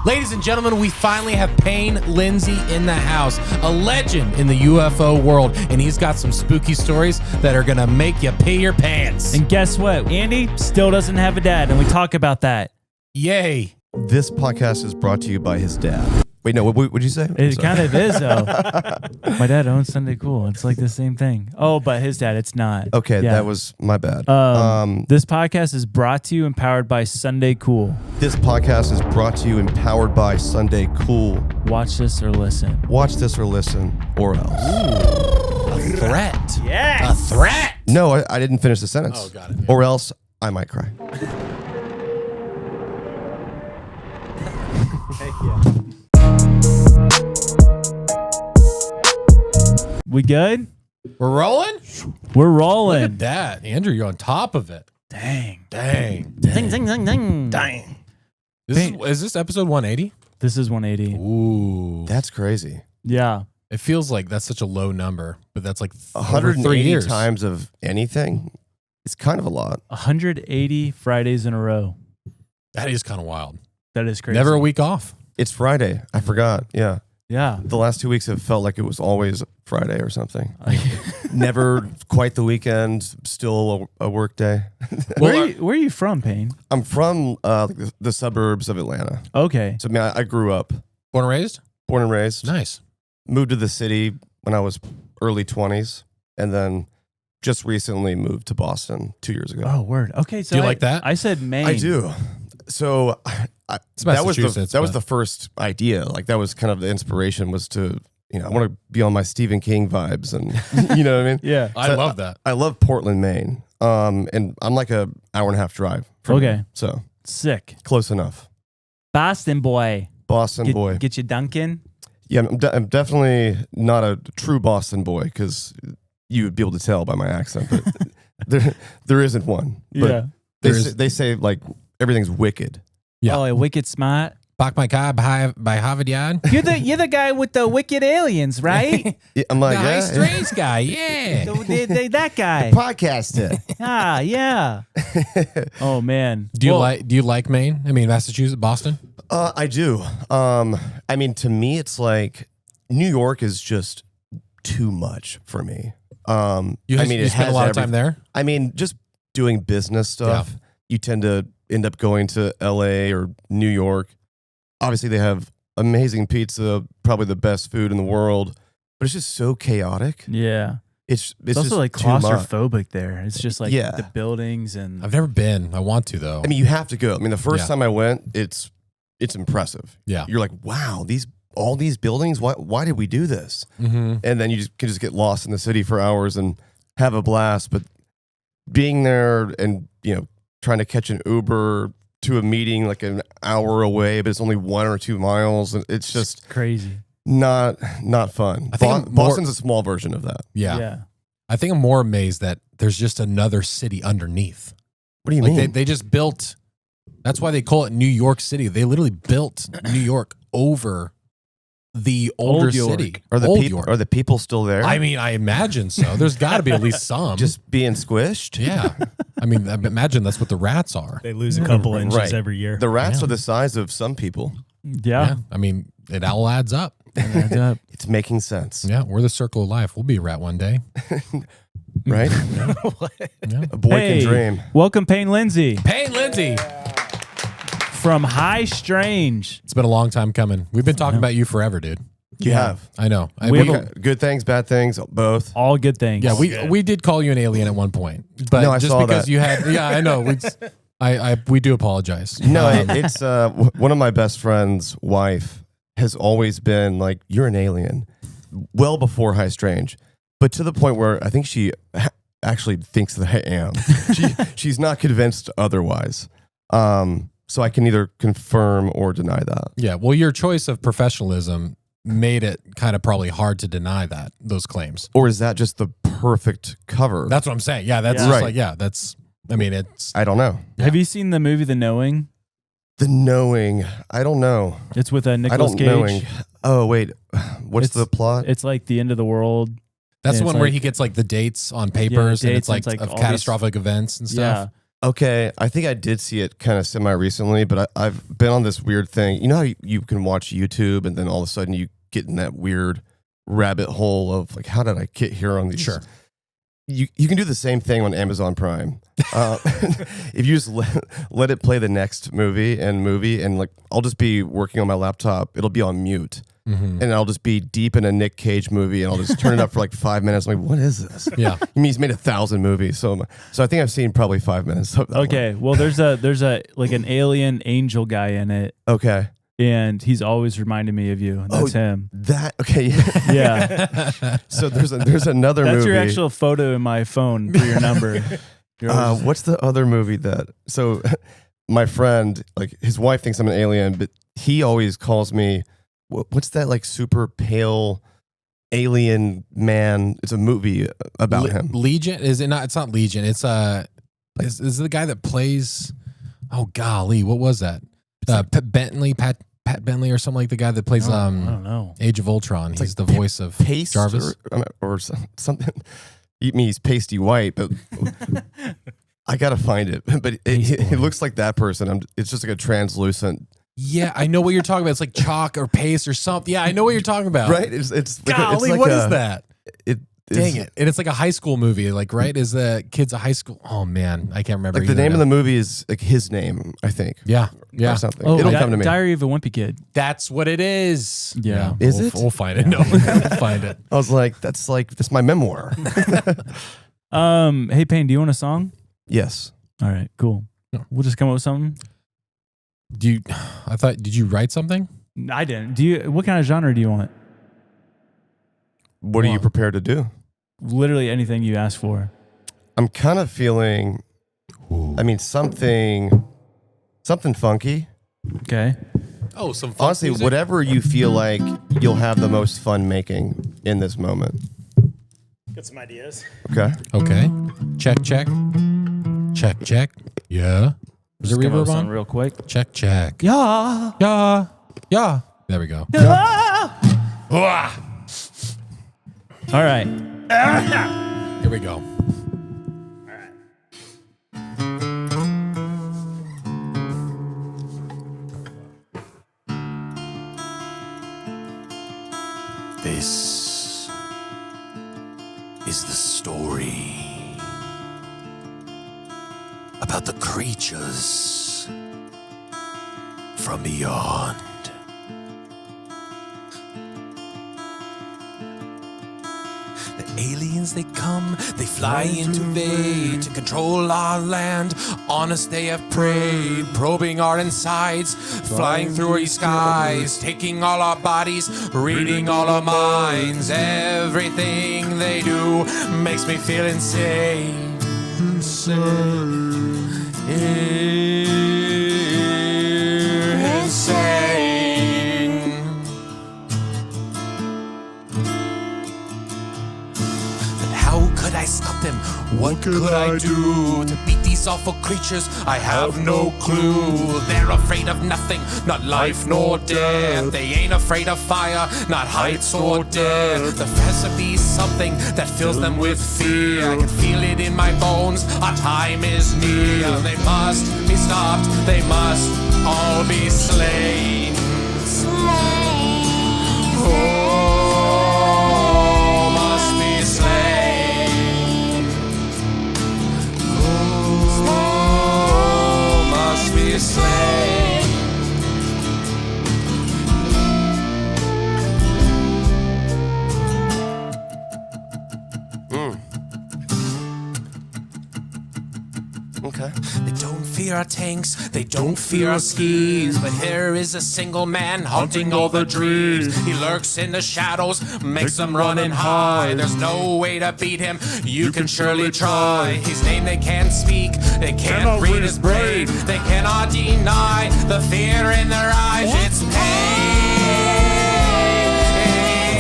Ladies and gentlemen, we finally have Payne Lindsey in the house, a legend in the UFO world, and he's got some spooky stories that are gonna make you pee your pants. And guess what? Andy still doesn't have a dad, and we talk about that. Yay. This podcast is brought to you by his dad. Wait, no, what would you say? It kind of is, though. My dad owns Sunday Cool. It's like the same thing. Oh, but his dad, it's not. Okay, that was my bad. This podcast is brought to you and powered by Sunday Cool. This podcast is brought to you and powered by Sunday Cool. Watch this or listen. Watch this or listen, or else. A threat. Yes. A threat. No, I didn't finish the sentence. Oh, got it. Or else I might cry. We good? We're rolling? We're Look rolling. at that. Andrew, you're on top of it. Dang. Dang. Ding, ding, ding, ding. Dang. Is this episode 180? This is 180. Ooh. That's crazy. Yeah. It feels like that's such a low number, but that's like 180 3 years. times of anything. It's kind of a lot. 180 Fridays in a row. That is kind of wild. That is crazy. Never a week off. It's Friday. I forgot. Yeah. Yeah. The last 2 weeks have felt like it was always Friday or something. Never quite the weekend, still a work day. Where are you from, Payne? I'm from the suburbs of Atlanta. Okay. So I mean, I grew up, Born and raised? born and raised, Nice. moved to the city when I was early 20s, and then just recently moved to Boston 2 years ago. Oh, word. Okay. So Do you like that? I said Maine. I do. So It's that was Massachusetts, that was but- the first idea. Like that was kind of the inspiration was to, I want to be on my Stephen King vibes, and you know what I mean? Yeah. I love that. I love Portland, Maine. And I'm like an hour and a half drive from Okay. here, so Sick. close enough. Boston boy. Boston boy. Get you Dunkin'. Yeah, I'm definitely not a true Boston boy Yeah. because you would be able to tell by my accent, but there isn't one. But they say like everything's wicked. Yeah. Oh, wicked smart. Park my car by Harvard Yard. You're the guy with the wicked aliens, right? Yeah, I'm like, The yeah, high strange guy. Yeah. That guy. podcaster. Ah, yeah. Oh man. Do you like Maine? I mean, Massachusetts, Boston? I do. I mean, to me, it's like New York is just too much for me. You spend a lot of time there? I mean, just doing business stuff, you tend to end up going to LA or New York. Obviously, they have amazing pizza, probably the best food in the world, but it's just so chaotic. Yeah. It's also just like too much. claustrophobic there. It's just like Yeah. the buildings and I've never been. I want to, though. I mean, you have to go. I mean, the first Yeah. time I went, it's impressive. Yeah. You're like, wow, all these buildings. Why did we do this? Mm-hmm. And then you can just get lost in the city for hours and have a blast. But being there and trying to catch an Uber to a meeting like an hour away, but it's only 1 or 2 miles, and it's just crazy. not fun. I think I'm Boston's a small version of that. Yeah. I think I'm more amazed that there's just another city underneath. What do you Like mean? they just built. That's why they call it New York City. They literally built New York over the older Old York. city. Are Old York. the people still there? I mean, I imagine so. There's got to be at least some. just being squished. yeah. I mean, I imagine that's what the rats are. They lose a couple inches Right. every year. The rats Yeah. are the size of some people. Yeah. I mean, it all adds up. Adds up. It's making sense, Yeah, we're the circle of life. We'll be a rat one day. right? Yeah. A boy Hey, can dream. welcome Payne Lindsey Payne Lindsey. from High Strange. It's been a long time coming. We've been talking about you forever, dude. You have. I know. We have a- Good things, bad things, both. All good things. Yeah, we did call you an alien at one point, but No, I just saw because that. you had, yeah, I know. We do apologize. No, it's one of my best friend's wife has always been like, you're an alien, well before High Strange, but to the point where I think she actually thinks that I am. She's not convinced otherwise. So I can either confirm or deny that. Yeah, well, your choice of professionalism made it kind of probably hard to deny those claims. Or is that just the perfect cover? That's what I'm saying. Yeah, that's Yeah. just Right. like, yeah, that's, I mean, it's, I don't know. Have you seen the movie The Knowing? The Knowing. I don't know. It's with I Nicolas don't Cage. knowing. Oh, wait. What's It's- the plot? It's like the end of the world. that's the it's one where like- he gets like the dates on papers and dates it's like, and it's like of all these- catastrophic events and Yeah. stuff. Okay, I think I did see it kind of semi-recently, but I've been on this weird thing. You know how you can watch YouTube and then all of a sudden you get in that weird rabbit hole of like, how did I get here on these? Sure. You can do the same thing on Amazon Prime. If you just let it play the next movie, and like I'll just be working on my laptop. It'll be on mute. And I'll just be deep in a Nick Cage movie, and I'll just turn it up for like 5 minutes. I'm like, what is this? Yeah. I mean, he's made 1,000 movies, so I think I've seen probably 5 minutes of that Okay, well, there's a like an alien angel guy in it, one. Okay. and he's always reminding me of you. That's him. That okay? Yeah, So there's another that's movie. your actual photo in my phone for your number. What's the other movie that? So my friend, like his wife thinks I'm an alien, but he always calls me. What's that like super pale alien man? It's a movie about him. Legion? Is it not? It's not Legion. It's is the guy that plays? Oh golly, what was that? Pat Bentley or something like the guy that plays I don't know. Age of Ultron. He's like the voice of Paste Jarvis or something. He's pasty white, but I gotta find it. But it looks like that person. It's just like a translucent. Yeah, I know what you're talking about. It's like chalk or paste or something. Yeah, I know what you're talking about. Right? It's Golly, like what is that? Dang it. And it's like a high school movie, like, right? Is the kid's a high school? Oh, man. I can't remember. Like the name of the movie is like his name, I think. Yeah. Or something. Oh, It'll come to me. Diary of a Wimpy Kid. That's what it is. Yeah. Is we'll, it? We'll find it. No, we'll find it. I was like, that's my memoir. Hey, Payne, do you want a song? Yes. All right, cool. No. We'll just come up with something. Did you write something? I didn't. What kind of genre do you want? What are you prepared to do? Literally anything you ask for. I'm kind of feeling, I mean, something funky. Okay. Oh, some fun Honestly, music? whatever you feel like you'll have the most fun making in this moment. Got some ideas. Okay. Okay. Check. Yeah. Is there reverb on? Real quick. Check. Yeah. Yeah. There we go. All right. Here we go. This is the story about the creatures from beyond. The aliens, they come, they fly into invade to control our land. On us they have preyed, probing our insides, flying through our skies, taking all our bodies, reading all our minds. Everything they do makes me feel insane. I stop them? What could I do to beat these awful creatures? I have no clue. They're afraid of nothing, not life nor death. They ain't afraid of fire, not heights or death. There has to be something that fills them with fear. I can feel it in my bones. Our time is near. They must be stopped. They must all be slain. Oh, must be slain. Be slain. Okay. They don't fear our tanks, they don't fear our skis, but here is a single man haunting all the dreams. He lurks in the shadows, makes them run and hide. There's no way to beat him, you can surely try. His name they can't speak, they can't read his brain. They cannot deny the fear in their eyes. It's Payne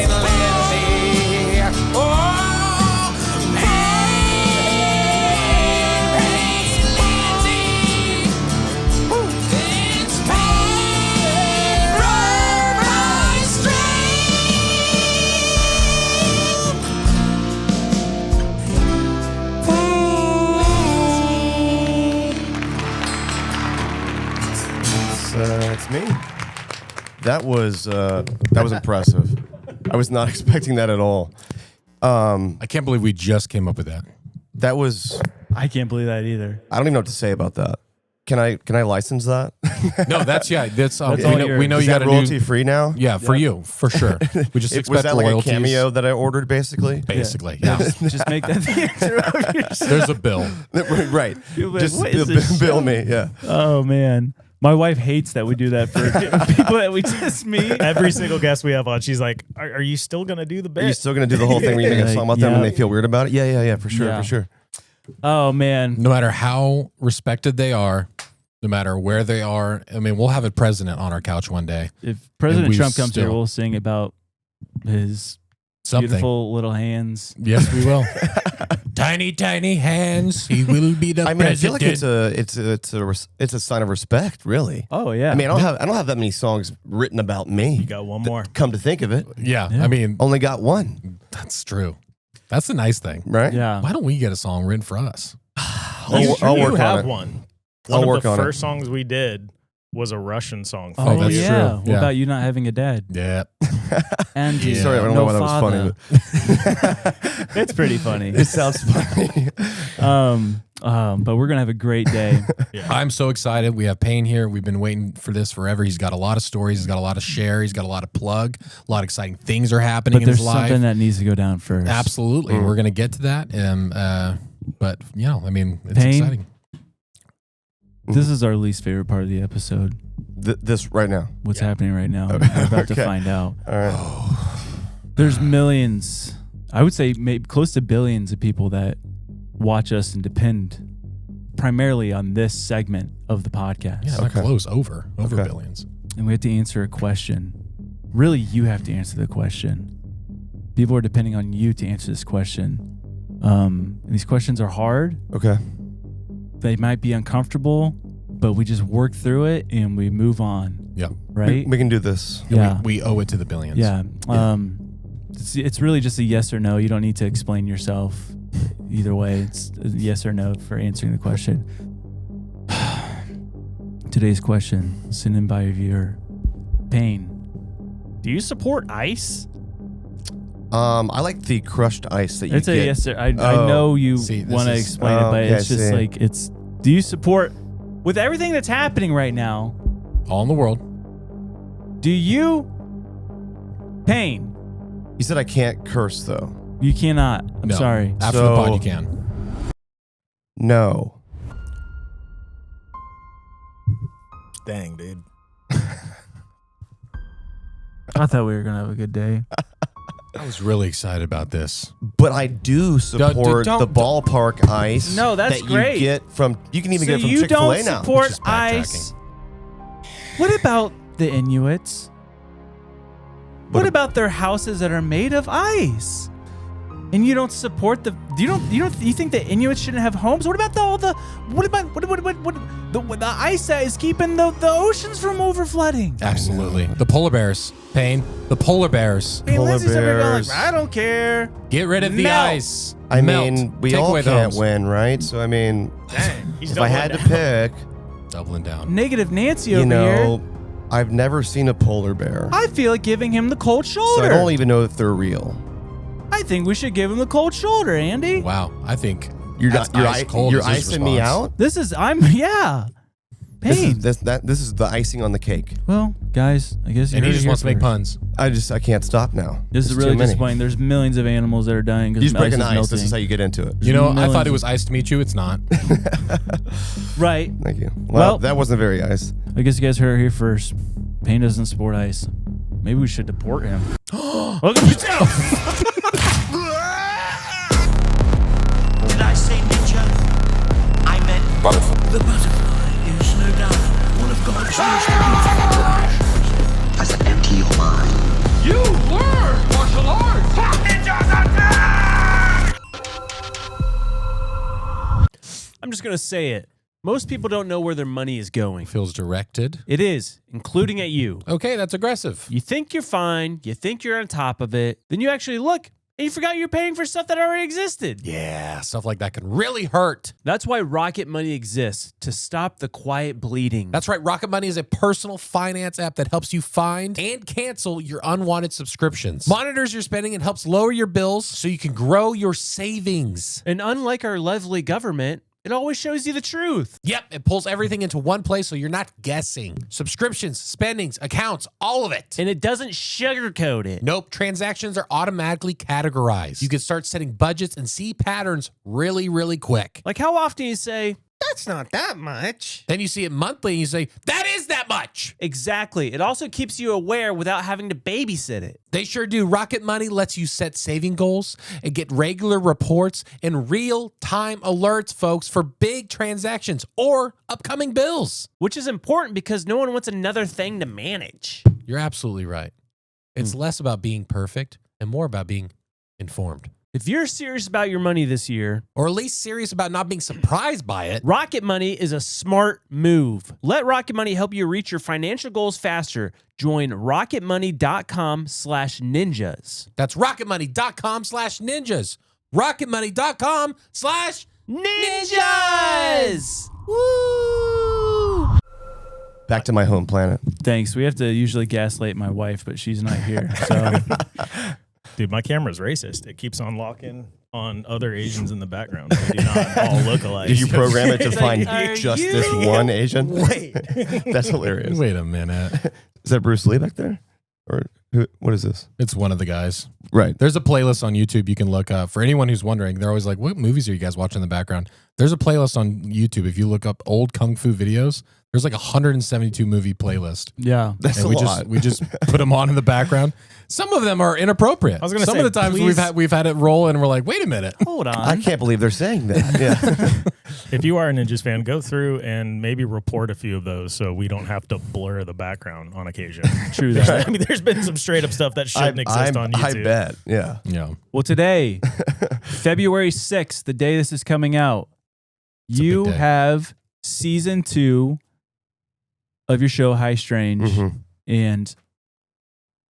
Lindsey. Oh, That was impressive. I was not expecting that at all. I can't believe we just came up with that. That was. I can't believe that either. I don't even know what to say about that. Can I license that? No, that's all we know Is you got that to royalty do. free now? Yeah, for you, for sure. We just expect Was that like royalties. a cameo that I ordered, basically? Basically, yeah. Just make that the intro of yourself. There's a bill. Right. You'll be like, Just "What is this bill show?" me. Yeah. Oh man, my wife hates that we do that for people that we just meet. Every single guest we have on, she's like, "Are you still gonna do the bit?" Are you still gonna do the whole thing where you make a song about them and they feel weird about it? Yeah, for sure, Yeah. for sure. Oh man, No matter how respected they are, no matter where they are, I mean, we'll have a president on our couch one day. if President we Trump comes here, still- we'll sing about his Something. beautiful little hands. Yes, we will. Tiny, tiny hands. He will be the I mean, I feel president. like it's a sign of respect, really. Oh yeah. I mean, I don't have that many songs written about me. You got one more. Come to think of it, Yeah, Yeah. I mean, only got one, that's true. That's the nice thing. right? yeah. Why don't we get a song written for us? I'll You work on have it. one. I'll One work of the on it. first songs we did was a Russian song. Oh, that's yeah. true. What Yeah. about you not having a dad? Yeah. And Yeah. Sorry, I don't know why that was funny. But It's pretty funny. it sounds funny. But we're gonna have a great day. I'm so excited. We have Payne here. We've been waiting for this forever. He's got a lot of stories. He's got a lot of share. He's got a lot of plug. A lot of exciting things are happening But in his there's life. something that needs to go down first. Absolutely. We're going to get to that. But, you know, I mean, it's Payne? exciting. This is our least favorite part of the episode. This right now. What's happening right now? We're about to Okay. find out. All right. There's millions, I would say maybe close to billions of people that watch us and depend primarily on this segment of the podcast. Yeah, not Okay. close. Over Okay. billions. And we have to answer a question. Really, you have to answer the question. People are depending on you to answer this question. And these questions are hard. Okay. They might be uncomfortable, but we just work through it and we move on. Yeah. Right? We can do this. Yeah. We owe it to the billions. Yeah. It's really just a yes or no. You don't need to explain yourself. Either way, it's a yes or no for answering the question. Today's question, sent in by a viewer, Payne. Do you support ICE? I like the crushed ice that you It's get. a yes. I Oh. know you See, this want to is- explain it, Oh, but okay, it's just see. like it's. Do you support with everything that's happening right now? All in the world. Do you, Payne? You said I can't curse though. You cannot. I'm No. sorry. After So- the pod, you can. No. Dang, dude. I thought we were gonna have a good day. I was really excited about this. But I do support don't- the ballpark ice. No, that's that great. You get from. You can even So get it from you Chick-fil-A don't now. support Which is backtracking. ICE. What about the Inuits? What about their houses that are made of ice? And you don't support the? You think the Inuits shouldn't have homes? What about the ice that is keeping the oceans from overflooding? Absolutely. The polar bears. Payne. The polar bears. Payne Polar Lindsey's over here going bears. like, I don't care. Get rid of the Melt. ice. I Melt. mean, we Take all away can't those. win, right? So I mean, Dang. He's if I had to pick, Doubling down. Negative Nancy you over know, here. I've never seen a polar bear, I feel like giving him the cold so shoulder. I don't even know if they're real. I think we should give him the cold shoulder, Andy. Wow. I think You're that's not. ice cold You're is his icing me response. out. This is yeah. This Payne. is this is the icing on the cake. Well, guys, I guess you And he heard it just here wants to make first. puns. I can't stop now. This is There's really too many. disappointing. There's millions of animals that are dying You because just ice break is an ice. melting. This is how you get into it. You know, I Millions thought it of- was ice to meet you. It's not. Right. Thank you. Well- Well, that wasn't very ice. I guess you guys heard it here first. Payne doesn't support ice. Maybe we should deport him. Welcome to jail. Did I say ninja? I meant the butterfly is no doubt one of God's most beautiful creations. Does it empty your mind? You learn martial arts! Ninjas attack! I'm just going to say it. Most people don't know where their money is going. Feels directed. It is, including at you. Okay, that's aggressive. You think you're fine. You think you're on top of it. Then you actually look And you forgot you're paying for stuff that already existed. Yeah, stuff like that can really hurt. That's why Rocket Money exists, to stop the quiet bleeding. That's right. Rocket Money is a personal finance app that helps you find and cancel your unwanted subscriptions, monitors your spending, and helps lower your bills so you can grow your savings. And unlike our lovely government, it always shows you the truth. Yep, it pulls everything into one place so you're not guessing. Subscriptions, spendings, accounts, all of it. And it doesn't sugarcoat it. Nope, transactions are automatically categorized. You can start setting budgets and see patterns really, really quick. Like, how often you say, That's not that much. Then you see it monthly and you say, that is that much. exactly. It also keeps you aware without having to babysit it. They sure do. Rocket Money lets you set saving goals and get regular reports and real-time alerts, folks, for big transactions or upcoming bills. Which is important because no one wants another thing to manage. You're absolutely right. It's less about being perfect and more about being informed. If you're serious about your money this year, Or at least serious about not being surprised by it. Rocket Money is a smart move. Let Rocket Money help you reach your financial goals faster. Join rocketmoney.com/ninjas. That's rocketmoney.com/ninjas. rocketmoney.com/ninjas. Woo! Back to my home planet. Thanks. We have to usually gaslight my wife, but she's not here. So Dude, my camera's racist. It keeps on locking on other Asians in the background. They do not all look alike. Did you program it to find "Are just you-" this one Asian? Wait. That's hilarious. Wait a minute. Is that Bruce Lee back there? Or who, what is this? It's one of the guys. Right. There's a playlist on YouTube you can look up. For anyone who's wondering, they're always like, what movies are you guys watching in the background? There's a playlist on YouTube. If you look up old Kung Fu videos, there's like a 172 movie playlist. yeah. That's And a lot. we just put them on in the background. Some of them are inappropriate. I was gonna Some say, of the times please- we've had it roll and we're like, wait a minute. Hold on. I can't believe they're saying that. Yeah. If you are a Ninjas fan, go through and maybe report a few of those so we don't have to blur the background on occasion. True that. I mean, there's been some straight up stuff that shouldn't exist on YouTube. I bet. Yeah. Yeah. Well, today, February 6th, the day this is coming out, It's a you big day. have season 2 of your show, High Strange. Mhm. And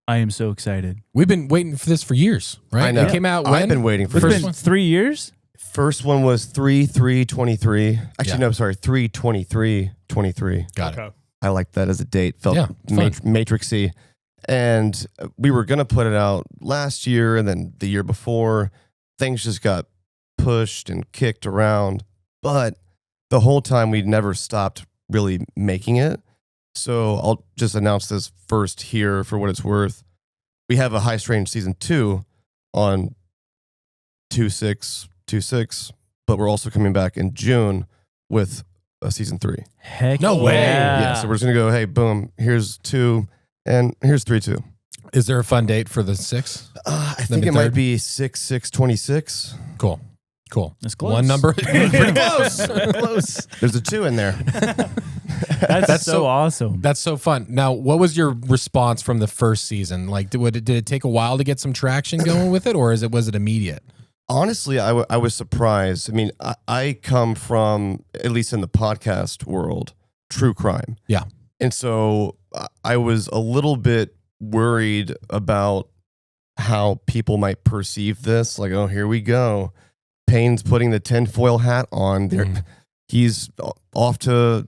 I am so excited. We've been waiting for this for years, right? I know. It came out when? I've been waiting for It's this. been one? 3 years? First one was 3/3/23. Actually, Yeah. no, sorry, 3/23/23. Got it. Okay. I liked that as a date. Felt Yeah, fun. Matrixy. And we were going to put it out last year and then the year before. Things just got pushed and kicked around. But the whole time we never stopped really making it. So I'll just announce this first here for what it's worth. We have a High Strange season 2 on 2626, but we're also coming back in June with a season 3. Heck No way. Yeah, so we're just gonna go, hey, boom, here's 2, and here's 3/2. Is there a fun date for the 6th? I think be it might third? be 6/6/26. Cool. Cool. That's close. One number. Pretty close. Close. There's a 2 in there. That's so awesome. That's so fun. Now, what was your response from the first season? Like, did it take a while to get some traction going with it, or was it immediate? Honestly, I was surprised. I mean, I come from, at least in the podcast world, true crime. Yeah. And so I was a little bit worried about how people might perceive this. Like, oh, here we go. Payne's putting the tinfoil hat on. He's off to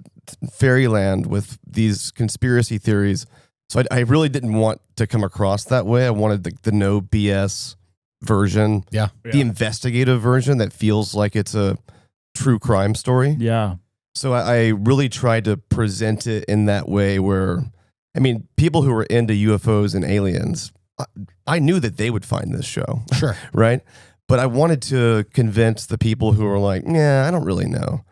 fairyland with these conspiracy theories. So I really didn't want to come across that way. I wanted the no BS version. Yeah. The investigative version that feels like it's a true crime story. Yeah. So I really tried to present it in that way where, I mean, people who were into UFOs and aliens, I knew that they would find this show. Sure. Right? But I wanted to convince the people who are like, yeah, I don't really know.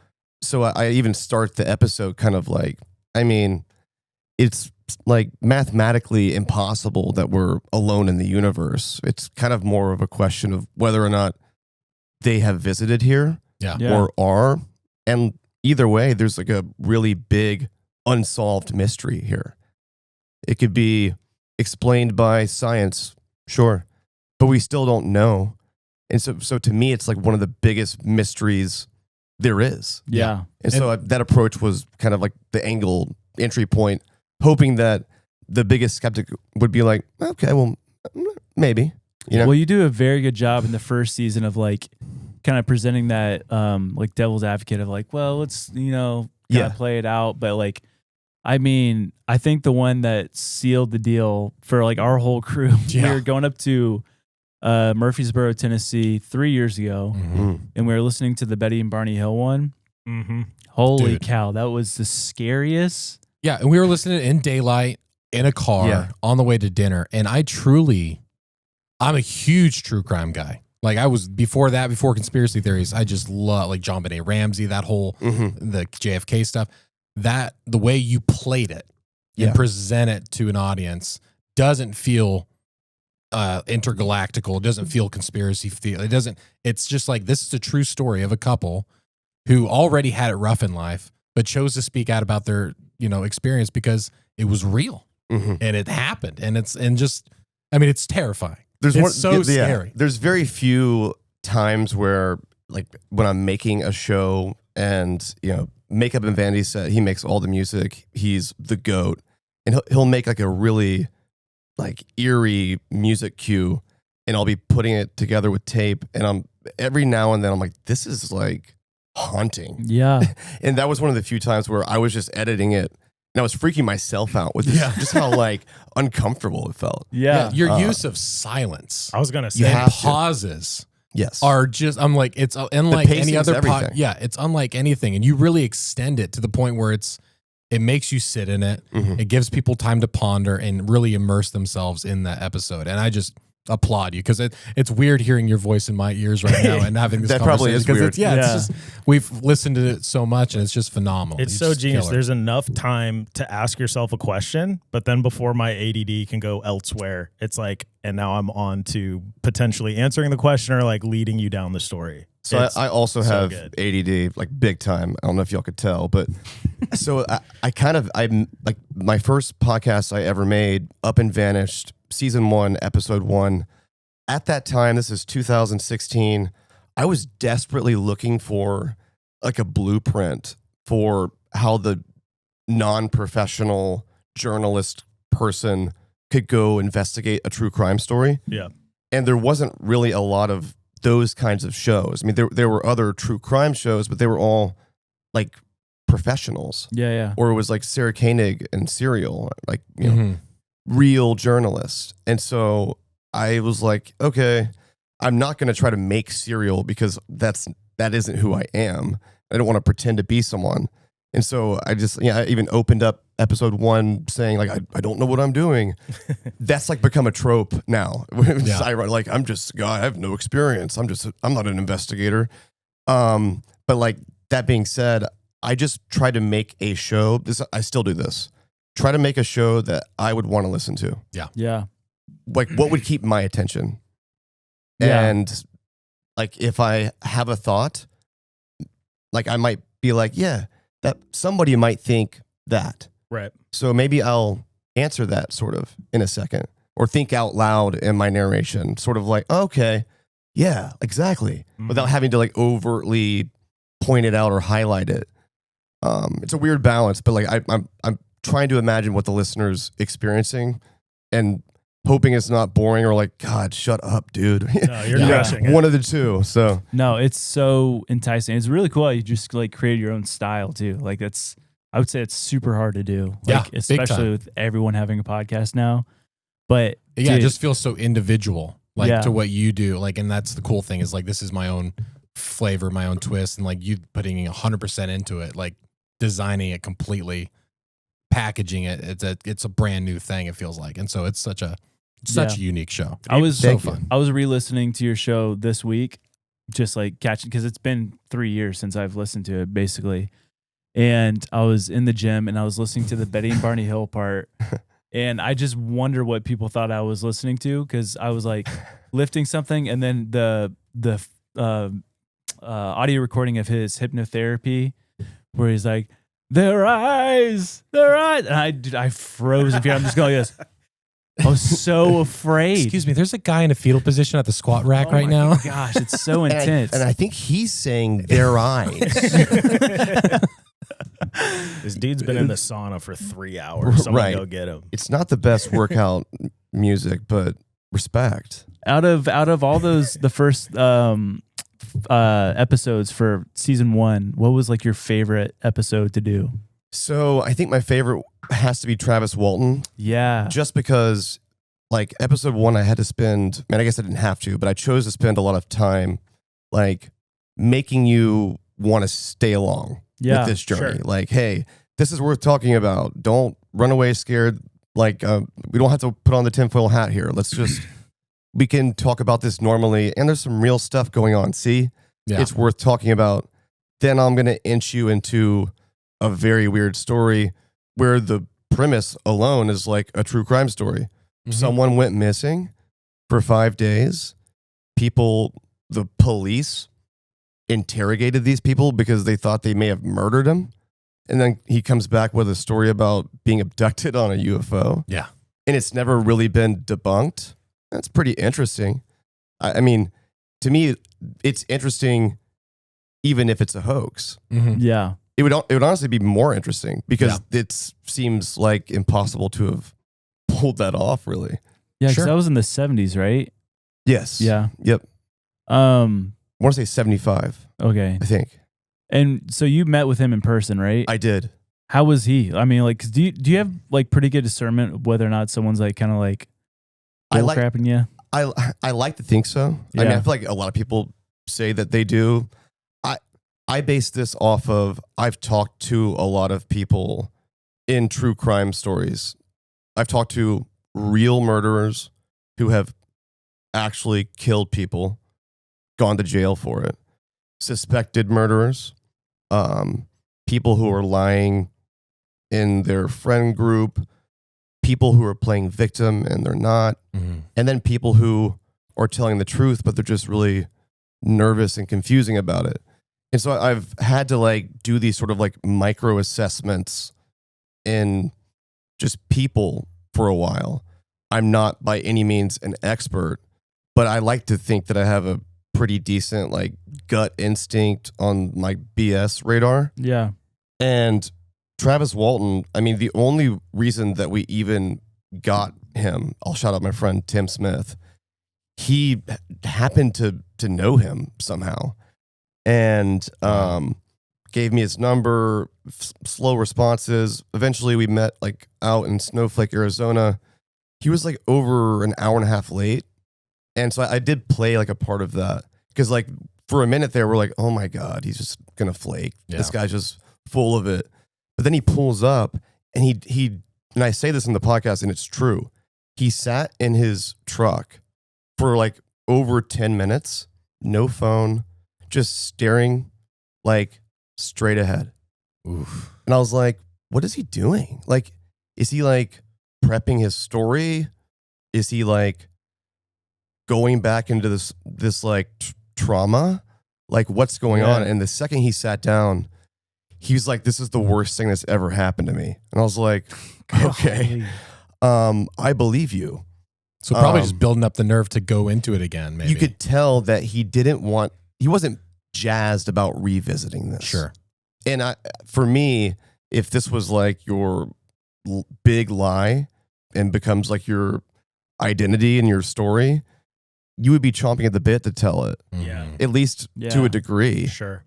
So I even start the episode kind of like, I mean, it's like mathematically impossible that we're alone in the universe. It's kind of more of a question of whether or not they have visited here Yeah. Yeah. or are. And either way, there's like a really big unsolved mystery here. It could be explained by science, sure, but we still don't know. And so to me, it's like one of the biggest mysteries there is. Yeah. And so that approach was kind of like the entry point, hoping that the biggest skeptic would be like, okay, well, maybe. You know? Well, you do a very good job in the first season of like kind of presenting that like devil's advocate of like, well, let's, you know, kind of play it out. But like, I mean, I think the one that sealed the deal for like our whole crew, we were going up to Murfreesboro, Tennessee 3 years ago, and we were listening to the Betty and Barney Hill one. Holy cow, that was the scariest. Yeah, and we were listening in daylight in a car on the way to dinner, and I'm a huge true crime guy. Like I was before conspiracy theories, I just love like John Benet Ramsey, that whole the JFK stuff. That the way you played it and present it to an audience doesn't feel intergalactical. It doesn't feel conspiracy. It's just like, this is a true story of a couple who already had it rough in life, but chose to speak out about their, you know, experience because it was real and it happened. And it's terrifying. It's so scary. There's very few times where, like, when I'm making a show and, you know, Makeup and Vanity said he makes all the music. He's the GOAT. And he'll make like a really like eerie music cue, and I'll be putting it together with tape. And every now and then I'm like, this is like haunting. Yeah. And that was one of the few times where I was just editing it and I was freaking myself out with this, just how like uncomfortable it felt. Yeah. Your use of silence. I was going to say and pauses. Yes. Are just, I'm like, it's unlike any other everything. it's unlike anything. And you really extend it to the point where it makes you sit in it. It gives people time to ponder and really immerse themselves in that episode. And I just applaud you, because it's weird hearing your voice in my ears right now and having this that probably is weird. It's just, we've listened to it so much and it's just phenomenal. It's so genius. There's enough time to ask yourself a question, but then before my ADD can go elsewhere, it's like, and now I'm on to potentially answering the question or like leading you down the story. So I also have ADD, like big time. I don't know if y'all could tell, but so I'm like, my first podcast I ever made, Up and Vanished, season 1, episode 1. At that time, this is 2016, I was desperately looking for like a blueprint for how the non-professional journalist person could go investigate a true crime story. Yeah. And there wasn't really a lot of those kinds of shows. I mean, there were other true crime shows, but they were all like professionals. Yeah. Or it was like Sarah Koenig and Serial, like, you know, real journalists. And so I was like, okay, I'm not going to try to make Serial because that isn't who I am. I don't want to pretend to be someone. And so I just, I even opened up episode 1 saying like, I don't know what I'm doing. That's like become a trope now. Like, I'm just a guy, I have no experience. I'm not an investigator. But like, that being said, I just try to make a show. I still do this. Try to make a show that I would want to listen to. Yeah. Like, what would keep my attention? Yeah. And like, if I have a thought, like I might be like, yeah, that somebody might think that. Right. So maybe I'll answer that sort of in a second, or think out loud in my narration, sort of like, okay, yeah, exactly, without having to like overtly point it out or highlight it. It's a weird balance, but like I'm trying to imagine what the listener's experiencing and hoping it's not boring or like, God, shut up, dude. No, you're crushing it. One of the two. So no, it's so enticing. It's really cool how you just like create your own style too. Like I would say it's super hard to do. Like, especially with everyone having a podcast now. But it just feels so individual, like to what you do. Like, and that's the cool thing is like, this is my own flavor, my own twist, and like you putting 100% into it, like designing it completely, packaging it. It's a brand new thing. It feels like, and so it's such a unique show. I was so fun. I was re-listening to your show this week, just like catching, because it's been 3 years since I've listened to it basically. And I was in the gym and I was listening to the Betty and Barney Hill part. And I just wonder what people thought I was listening to, because I was like lifting something, and then the audio recording of his hypnotherapy where he's like, their eyes. And I froze in fear. I'm just going like this. I was so afraid. Excuse me, there's a guy in a fetal position at the squat rack right now. Gosh, it's so intense. and I think he's saying their eyes. This dude's been in the sauna for 3 hours. Someone go get him. It's not the best workout music, but respect. Out of all those, the first episodes for season 1, what was like your favorite episode to do? So I think my favorite has to be Travis Walton. Yeah. Just because, like, episode 1, I had to spend, I guess I didn't have to, but I chose to spend a lot of time, like, making you want to stay along with this journey. Sure. Like, hey, this is worth talking about. Don't run away scared. Like, we don't have to put on the tinfoil hat here. Let's just, we can talk about this normally. And there's some real stuff going on. See, it's worth talking about. Then I'm going to inch you into a very weird story where the premise alone is like a true crime story. Someone went missing for 5 days. The police interrogated these people because they thought they may have murdered him. And then he comes back with a story about being abducted on a UFO. Yeah. And it's never really been debunked. That's pretty interesting. I mean, to me, it's interesting even if it's a hoax. Yeah. It would honestly be more interesting because it seems like impossible to have pulled that off, really. Yeah, because that was in the 70s, right? Yes. Yeah. Yep. I want to say 75. Okay. I think. And so you met with him in person, right? I did. How was he? I mean, like, 'cause do you have like pretty good discernment of whether or not someone's like kind of like crapping you? I like to think so. I mean, I feel like a lot of people say that they do. I base this off of I've talked to a lot of people in true crime stories. I've talked to real murderers who have actually killed people, gone to jail for it, suspected murderers, people who are lying in their friend group, people who are playing victim and they're not, and then people who are telling the truth, but they're just really nervous and confusing about it. And so I've had to like do these sort of like micro assessments in just people for a while. I'm not by any means an expert, but I like to think that I have a pretty decent like gut instinct on my BS radar. Yeah. And Travis Walton, I mean, the only reason that we even got him, I'll shout out my friend Tim Smith. He happened to know him somehow and gave me his number, slow responses. Eventually we met like out in Snowflake, Arizona. He was like over an hour and a half late. And so I did play like a part of that because like for a minute there, we're like, oh my God, he's just going to flake. Yeah. This guy's just full of it. But then he pulls up and he, and I say this in the podcast and it's true. He sat in his truck for like over 10 minutes, no phone, just staring like straight ahead. Oof. And I was like, what is he doing? Like, is he like prepping his story? Is he like going back into this like trauma? Like what's going on? And the second he sat down, he was like, this is the worst thing that's ever happened to me. And I was like, okay, I believe you. So probably just building up the nerve to go into it again. Maybe you could tell that he wasn't jazzed about revisiting this. Sure. And for me, if this was like your big lie and becomes like your identity and your story, you would be chomping at the bit to tell it. Yeah. At least to a degree. Sure.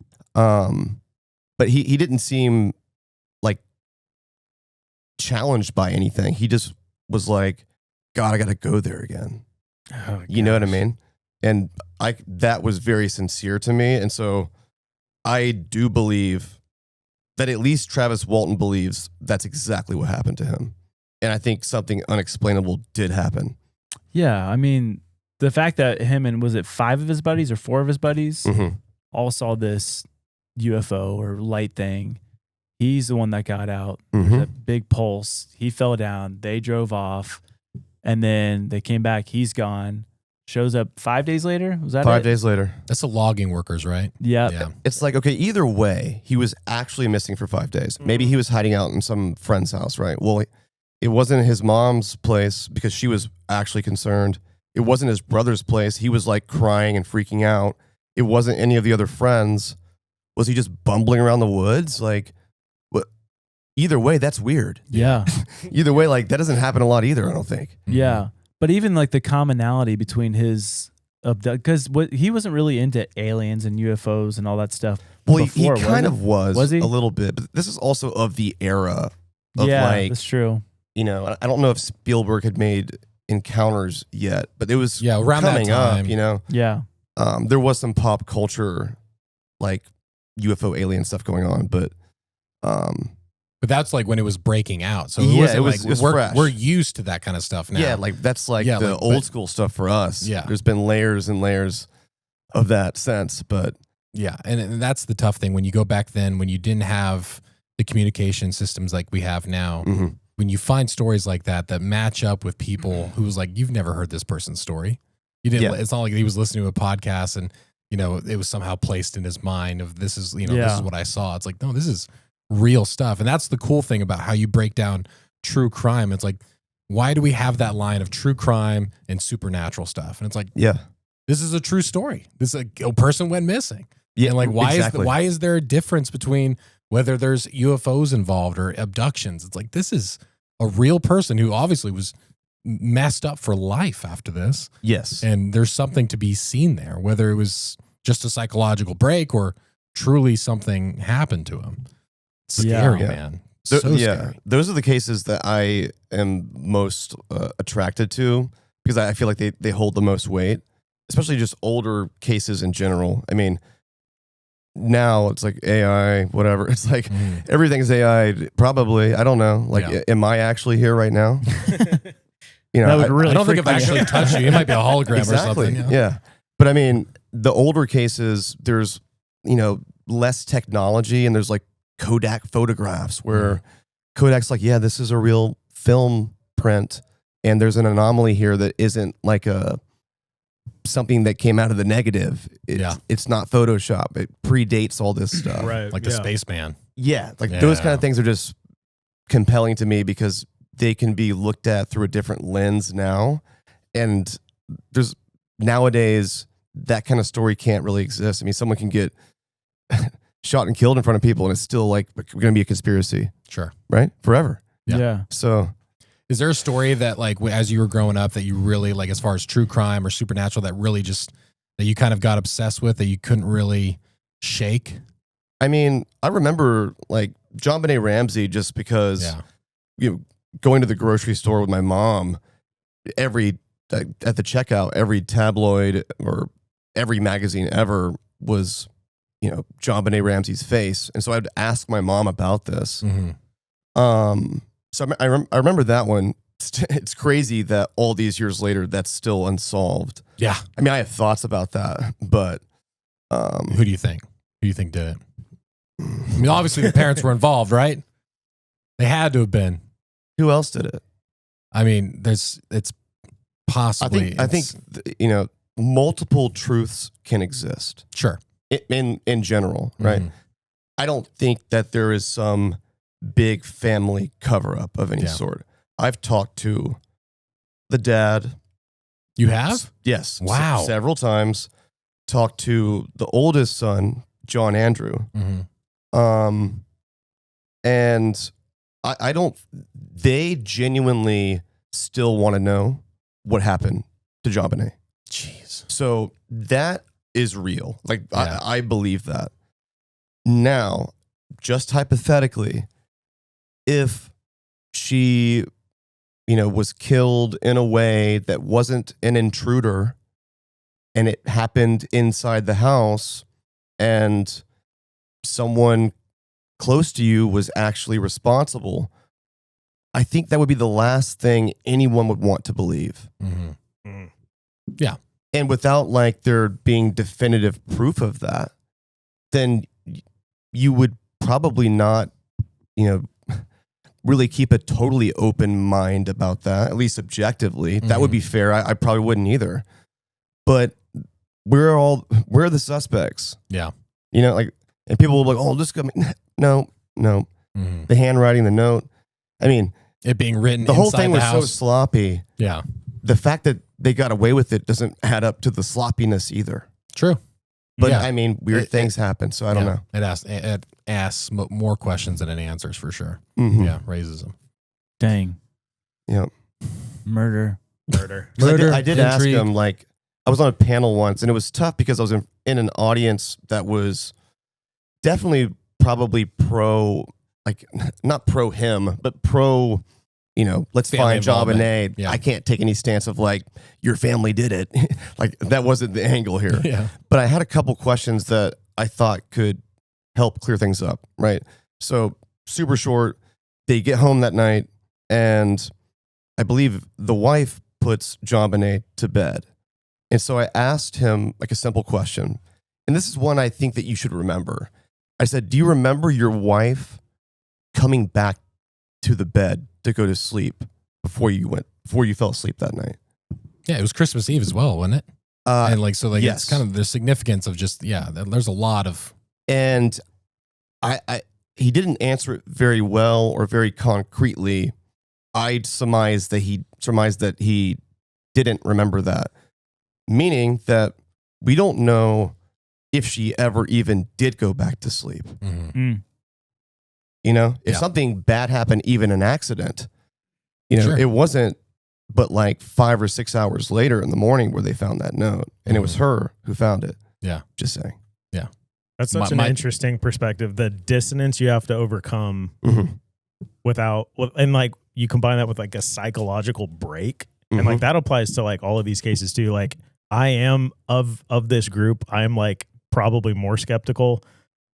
But he didn't seem like challenged by anything. He just was like, God, I got to go there again. Oh, you know what I mean? And that was very sincere to me. And so I do believe that at least Travis Walton believes that's exactly what happened to him. And I think something unexplainable did happen. Yeah. I mean, the fact that him and was it 5 of his buddies or 4 of his buddies all saw this UFO or light thing. He's the one that got out. That big pulse. He fell down. They drove off. And then they came back. He's gone. Shows up 5 days later. Was that 5 it? days later. That's the logging workers, right? Yep. Yeah. It's like, okay, either way, he was actually missing for 5 days. Maybe he was hiding out in some friend's house, right? Well, it wasn't his mom's place because she was actually concerned. It wasn't his brother's place. He was like crying and freaking out. It wasn't any of the other friends. Was he just bumbling around the woods? Like, what? Either way, that's weird. Yeah. Either way, like that doesn't happen a lot either, I don't think. Yeah. But even like the commonality between his because he wasn't really into aliens and UFOs and all that stuff. Well, before, he kind of was he? a little bit, but this is also of the era of Yeah, like, that's true. you know, I don't know if Spielberg had made Encounters yet, but it was around coming that time. up, you know. Yeah. There was some pop culture like UFO alien stuff going on, but that's like when it was breaking out. So yeah, it was fresh. we're used to that kind of stuff now. Yeah, like that's like Yeah, the like, old but- school stuff for us. Yeah. There's been layers and layers of that sense, but Yeah, and that's the tough thing when you go back then when you didn't have the communication systems like we have now. mhm. When you find stories like that match up with people who's like, you've never heard this person's story. You didn't. Yeah. It's not like he was listening to a podcast and you know it was somehow placed in his mind of this is this is what I saw. It's like no, this is real stuff, and that's the cool thing about how you break down true crime. It's like why do we have that line of true crime and supernatural stuff? And it's like yeah, this is a true story. This is a person went missing. yeah. And like, exactly. why is there a difference between whether there's UFOs involved or abductions? It's like, this is a real person who obviously was messed up for life after this. Yes, And there's something to be seen there, whether it was just a psychological break or truly something happened to him. It's scary, Yeah. man. So, So yeah, scary. those are the cases that I am most attracted to because I feel like they hold the most weight, especially just older cases in general. I mean, now it's like AI, whatever. It's like everything's AI. Probably, I don't know. Like, Yeah. am I actually here right now? You know, That would really I don't think freak I've me actually out. touched you. It might be a hologram exactly. or something. Yeah, but I mean, the older cases, there's less technology, and there's like Kodak photographs where Kodak's like, yeah, this is a real film print, and there's an anomaly here that isn't like something that came out of the negative. It's not Photoshop. It predates all this stuff. Right. Like the spaceman. Yeah, like those kind Yeah. of things are just compelling to me because they can be looked at through a different lens now, and there's nowadays that kind of story can't really exist. I mean, someone can get shot and killed in front of people, and it's still like going to be a conspiracy, Sure. right? Forever. Yeah. Yeah. So Is there a story that like as you were growing up that you really like as far as true crime or supernatural that really just that you kind of got obsessed with that you couldn't really shake? I mean, I remember like John Benet Ramsey just because going to the grocery store with my mom at the checkout, every tabloid or every magazine ever was John Benet Ramsey's face, and so I'd ask my mom about this. So I remember that one. It's crazy that all these years later, that's still unsolved. Yeah. I mean, I have thoughts about that, but Who do you think? Who do you think did it? I mean, obviously the parents were involved, right? They had to have been. who else did it? I mean, it's possibly. I think multiple truths can exist sure. in general, right? Mhm. I don't think that there is some big family cover up of any Yeah. sort. I've talked to the dad. You have? Yes. Wow. Several times. Talked to the oldest son, John Andrew. Mm-hmm. And I don't, they genuinely still want to know what happened to John Benet. Jeez. So that is real. Like, Yeah. I believe that. Now, just hypothetically, if she, was killed in a way that wasn't an intruder and it happened inside the house and someone close to you was actually responsible, I think that would be the last thing anyone would want to believe. Mm-hmm. Yeah. And without like there being definitive proof of that, then you would probably not, really keep a totally open mind about that, at least objectively. That would be fair. I probably wouldn't either. But we're the suspects. Yeah. And people will be like, oh, this guy, no. Mm-hmm. The handwriting, the note. I mean, It being written the whole inside thing the was so house. sloppy. Yeah. The fact that they got away with it doesn't add up to the sloppiness either. True. But Yeah. I mean, weird things happen, so I don't know. It asks more questions than it answers for sure. Mhm. Yeah. Raises them. Dang. Yeah. Murder. Murder. 'Cause Murder, I did ask intrigue. him, like, I was on a panel once, and it was tough because I was in an audience that was definitely probably pro, like, not pro him, but pro, let's Family find John involvement. Benet. Yeah. I can't take any stance of, like, your family did it. Like, that wasn't the angle here. Yeah. But I had a couple questions that I thought could help clear things up, right? So, super short, they get home that night, and I believe the wife puts John Benet to bed. And so I asked him like a simple question. And this is one I think that you should remember. I said, do you remember your wife coming back to the bed to go to sleep before you fell asleep that night? Yeah, it was Christmas Eve as well, wasn't it? And like, so like, yes. it's kind of the significance of just, there's a lot of. And he didn't answer it very well or very concretely. I surmised that he didn't remember that, meaning that we don't know if she ever even did go back to sleep. Mhm. If Yeah. something bad happened, even an accident, Sure. it wasn't but like 5 or 6 hours later in the morning where they found that note, and it was her who found it. Yeah. Just saying. That's such an interesting perspective. The dissonance you have to overcome Mhm. and like you combine that with like a psychological break. And like that applies to like all of these cases too. Like I am of this group. I am like probably more skeptical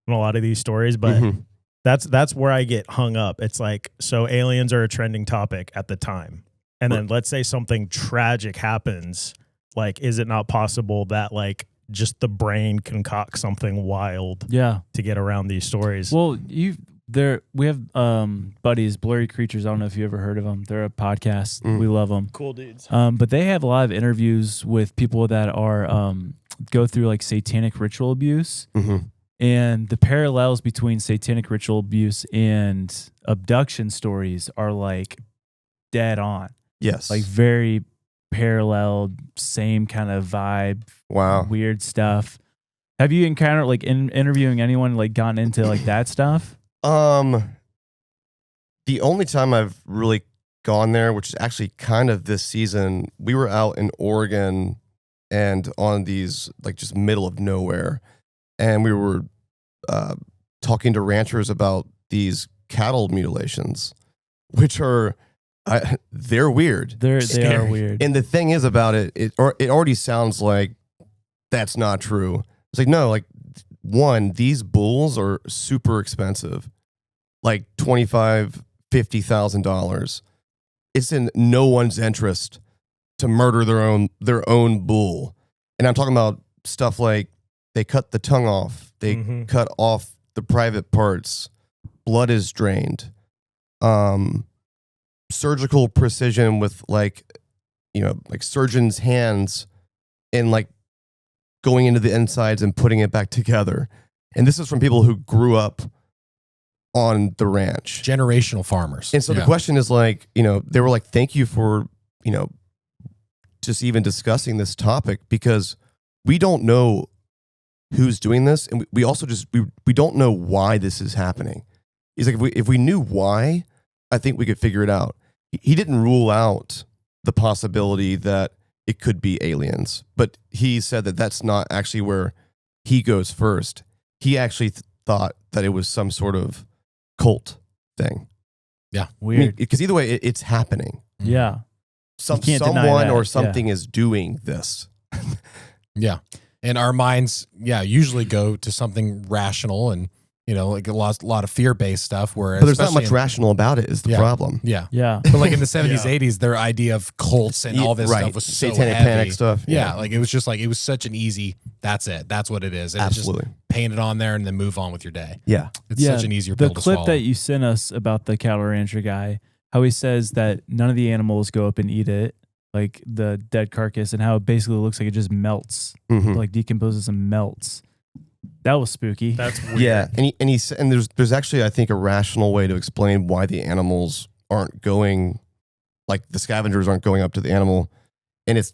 in a lot of these stories, but Mhm. that's where I get hung up. It's like, so aliens are a trending topic at the time. And then let's say something tragic happens. Like, is it not possible that like just the brain concoct something wild Yeah. to get around these stories? Well, we have buddies, Blurry Creatures. I don't know if you ever heard of them. They're a podcast. We love them. Cool dudes. But they have a lot of interviews with people that are go through like satanic ritual abuse, and the parallels between satanic ritual abuse and abduction stories are like dead on. Yes. Like very paralleled, same kind of vibe. Wow. Weird stuff. Have you encountered like in interviewing anyone like gotten into like that stuff? The only time I've really gone there, which is actually kind of this season, we were out in Oregon and on these like just middle of nowhere, and we were talking to ranchers about these cattle mutilations, which are they're weird. They are weird. And the thing is about it already sounds like that's not true. It's like, no, like, one, these bulls are super expensive, like $25,000, $50,000. It's in no one's interest to murder their own bull. And I'm talking about stuff like they cut the tongue off, they cut off the private parts, blood is drained, surgical precision with like surgeons' hands and like going into the insides and putting it back together. And this is from people who grew up on the ranch. Generational farmers. And so the question is like, they were like, thank you for, just even discussing this topic, because we don't know who's doing this. And we also we don't know why this is happening. He's like, if we knew why, I think we could figure it out. He didn't rule out the possibility that it could be aliens, but he said that that's not actually where he goes first. He actually thought that it was some sort of cult thing. Yeah. Weird. Because either way, it's happening. Yeah. You can't deny Someone that. or something is doing this. Yeah. And our minds, usually go to something rational and, like a lot of fear-based stuff. Whereas, But there's not much rational about it is the problem. Yeah. Yeah. But like in the 70s, 80s, their idea of cults and all this Right. stuff was Satanic so heavy. panic stuff. Yeah. Like it was just like, it was such an easy, that's it. That's what it is. And Absolutely. It's just paint it on there and then move on with your day. Yeah. It's such an easier pill to swallow. The clip that you sent us about the cattle rancher guy, how he says that none of the animals go up and eat it, like the dead carcass, and how it basically looks like it just melts, like decomposes and melts. That was spooky. That's weird. Yeah, and there's actually, I think, a rational way to explain why the animals aren't going, like the scavengers aren't going up to the animal, and it's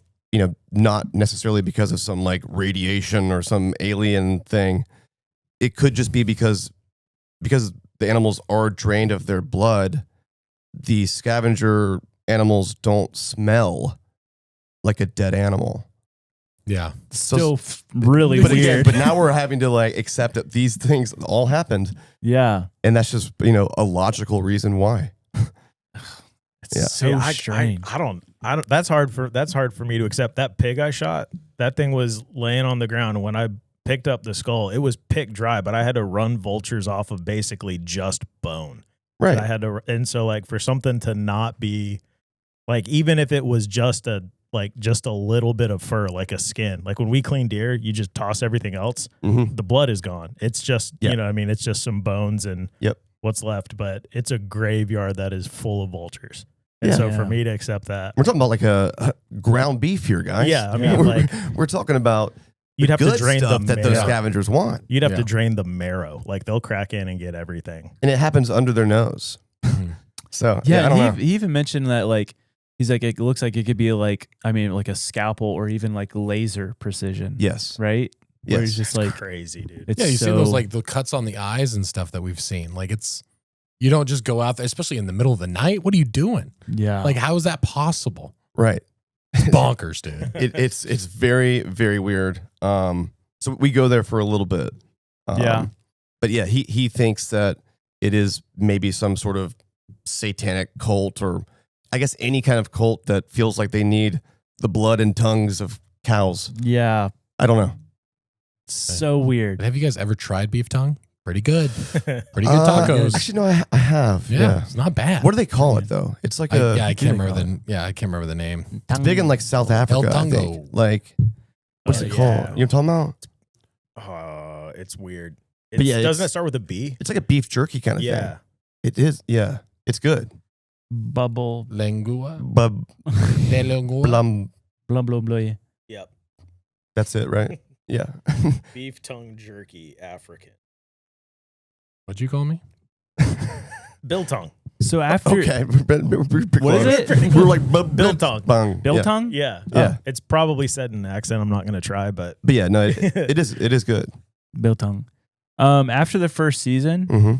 not necessarily because of some like radiation or some alien thing. It could just be because the animals are drained of their blood. The scavenger animals don't smell like a dead animal. Yeah. Still really But weird. again, but now we're having to like accept that these things all happened, yeah. and that's just a logical reason why. It's so strange. I don't. That's hard for me to accept. That pig I shot, that thing was laying on the ground, and when I picked up the skull, it was pick dry, but I had to run vultures off of basically just bone. Right. And I had to, and so like for something to not be like, even if it was just a little bit of fur, like a skin, like when we clean deer, you just toss everything else. Mm-hmm. The blood is gone. It's just, Yeah. you know what I mean? It's just some bones and Yep. what's left, but it's a graveyard that is full of vultures. And Yeah. so for me to accept that, We're talking about like a ground beef here, guys. yeah, I mean, we're, like we're talking about you'd have to good drain the stuff that those marrow. scavengers want, You'd have Yeah. to drain the marrow. Like they'll crack in and get everything. and it happens under their nose. So Yeah, I don't know. he even mentioned that like he's like it looks like it could be like like a scalpel or even like laser precision. Yes. Right? Where Yes. he's just like Crazy, dude. it's Yeah, you so, see those like the cuts on the eyes and stuff that we've seen. Like you don't just go out there, especially in the middle of the night. What are you doing? yeah. Like, how is that possible? Right. It's bonkers, dude. It's very, very weird. So we go there for a little bit. Yeah. But yeah, he thinks that it is maybe some sort of satanic cult, or I guess any kind of cult that feels like they need the blood and tongues of cows. yeah. I don't know. So weird. But have you guys ever tried beef tongue? Pretty good. Pretty good tacos. Actually, no, I have. yeah, Yeah. it's not bad. What do they call it though? It's like I can't remember I can't remember the name. It's big in like South Africa. I Tango. think. Like, what's it Yeah. called? You know what I'm talking about? It's weird. But yeah, Doesn't it's- it start with a B? It's like a beef jerky kind of Yeah. thing. It is. Yeah, it's good. Bubble Lengua. Bub De lengua. blum. blah blah blah. Yep. That's it, right? Yeah. Beef tongue jerky, African. What'd you call me? Bill tongue. So after Okay. What is it? We're like Bill tongue. bung. Bill Yeah. tongue? Yeah. Yeah. It's probably said in an accent I'm not going to try, but But yeah, no, it is good. Bill tongue. After the first season, Mm-hmm.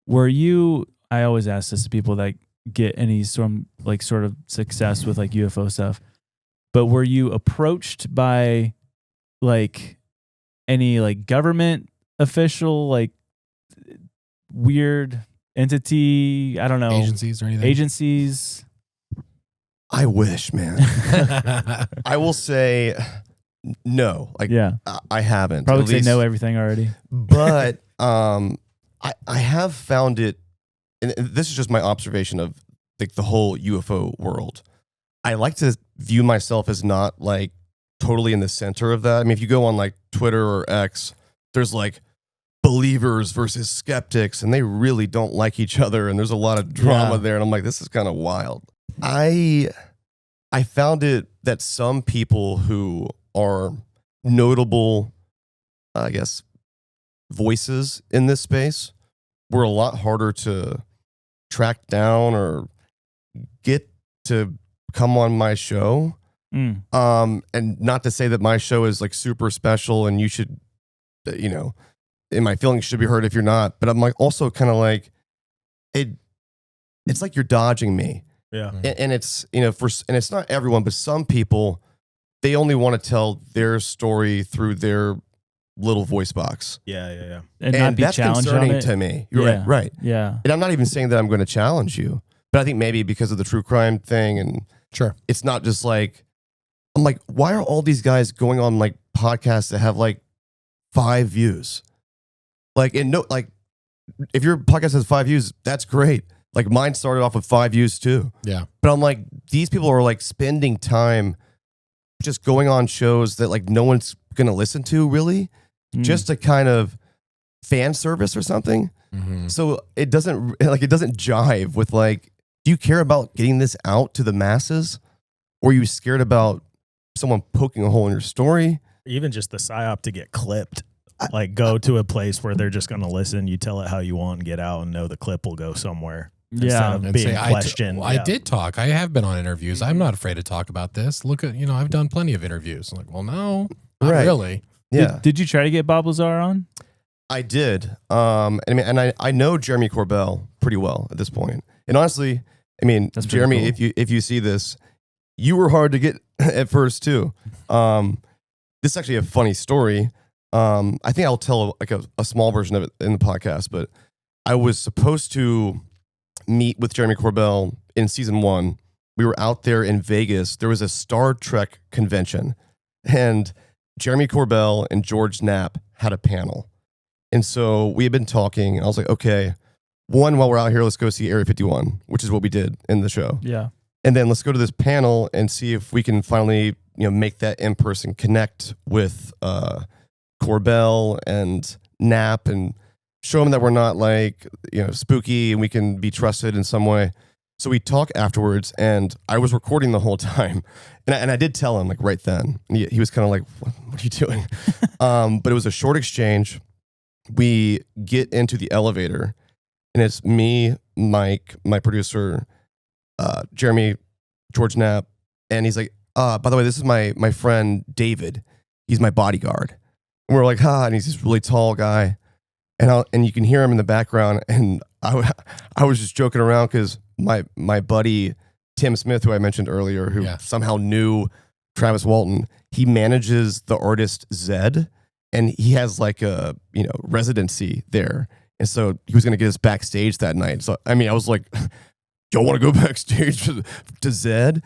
were you? I always ask this to people that get any sort of success with like UFO stuff. But were you approached by like any like government official, like weird entity? I don't know. Agencies or anything? Agencies. I wish, man. I will say no. Like, Yeah. I haven't. Probably At 'cause they least- know everything already. But I have found it, and this is just my observation of like the whole UFO world. I like to view myself as not like totally in the center of that. I mean, if you go on like Twitter or X, there's like believers versus skeptics, and they really don't like each other, and there's a lot of drama Yeah. there. And I'm like, this is kind of wild. I found it that some people who are notable, I guess, voices in this space were a lot harder to track down or get to come on my show. Mm. And not to say that my show is like super special and you should, and my feelings should be heard if you're not, but I'm like also kind of like it's like you're dodging me. yeah. And it's, and it's not everyone, but some people, they only want to tell their story through their little voice box. Yeah. And not be that's challenged on concerning it. to me. You're Yeah. right. Right. Yeah. And I'm not even saying that I'm going to challenge you, but I think maybe because of the true crime thing, and Sure. it's not just like, I'm like, why are all these guys going on like podcasts that have like 5 views? Like, and no, like if your podcast has 5 views, that's great. Like mine started off with 5 views too. Yeah. But I'm like, these people are like spending time just going on shows that like no one's going to listen to really, Mm. just to kind of fan service or something. Mm-hmm. So it doesn't jive with like, do you care about getting this out to the masses? Or are you scared about someone poking a hole in your story? Even just the psyop to get clipped. Like go to a place where they're just going to listen. You tell it how you want and get out and know the clip will go somewhere. Instead Yeah. of And being say, questioned. I did talk. I have been on interviews. I'm not afraid to talk about this. Look at, I've done plenty of interviews. I'm like, well, no, not Right. really. Yeah, Did you try to get Bob Lazar on? I did. I know Jeremy Corbell pretty well at this point. And honestly, That's pretty Jeremy, cool. if you see this, you were hard to get at first too. This is actually a funny story. I think I'll tell like a small version of it in the podcast, but I was supposed to meet with Jeremy Corbell in season 1. We were out there in Vegas. There was a Star Trek convention, and Jeremy Corbell and George Knapp had a panel. And so we had been talking, and I was like, okay, one, while we're out here, let's go see Area 51, which is what we did in the show. Yeah. And then let's go to this panel and see if we can finally, make that in-person connect with Corbell and Knapp and show them that we're not like, spooky and we can be trusted in some way. So we talk afterwards, and I was recording the whole time. And I did tell him, like, right then. And he was kind of like, what are you doing? But it was a short exchange. We get into the elevator, and it's me, Mike, my producer, Jeremy, George Knapp, and he's like, by the way, this is my friend David. He's my bodyguard. And we're like, and he's this really tall guy. And you can hear him in the background. And I was just joking around because my buddy Tim Smith, who I mentioned earlier, who somehow knew Travis Walton, he manages the artist Zed, and he has like a residency there. And so he was going to get us backstage that night. So I was like, y'all want to go backstage to Zed?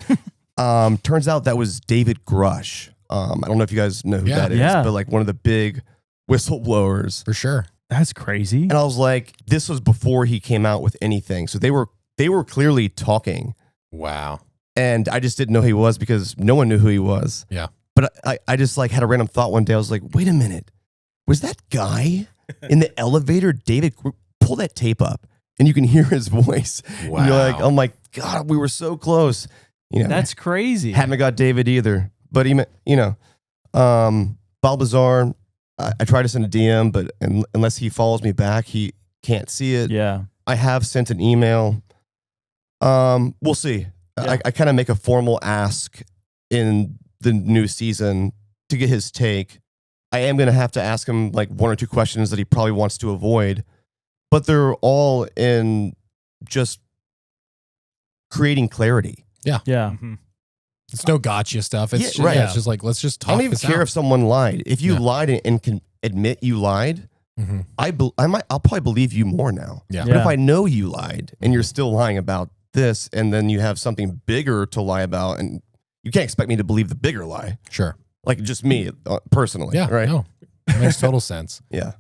Turns out that was David Grush. I don't know if you guys know who that is, but like one of the big whistleblowers. For sure. That's crazy. And I was like, this was before he came out with anything. So they were clearly talking. Wow. And I just didn't know who he was because no one knew who he was. Yeah. But I just like had a random thought one day. I was like, wait a minute. Was that guy in the elevator, David? Pull that tape up and you can hear his voice. Wow. And you're like, oh my God, we were so close. That's crazy. Haven't got David either. But Balbazar, I tried to send a DM, but unless he follows me back, he can't see it. Yeah. I have sent an email. We'll see. Yeah. I kind of make a formal ask in the new season to get his take. I am going to have to ask him like 1 or 2 questions that he probably wants to avoid, but they're all in just creating clarity. Yeah. Yeah. Mm-hmm. It's no gotcha stuff. It's right. It's just like, let's just talk. I don't even care if someone lied. If you lied and can admit you lied, mm-hmm. I'll probably believe you more now. Yeah. But if I know you lied and you're still lying about this, and then you have something bigger to lie about, and you can't expect me to believe the bigger lie. Sure. Like just me personally. Yeah. Right. No, it makes total sense. Yeah.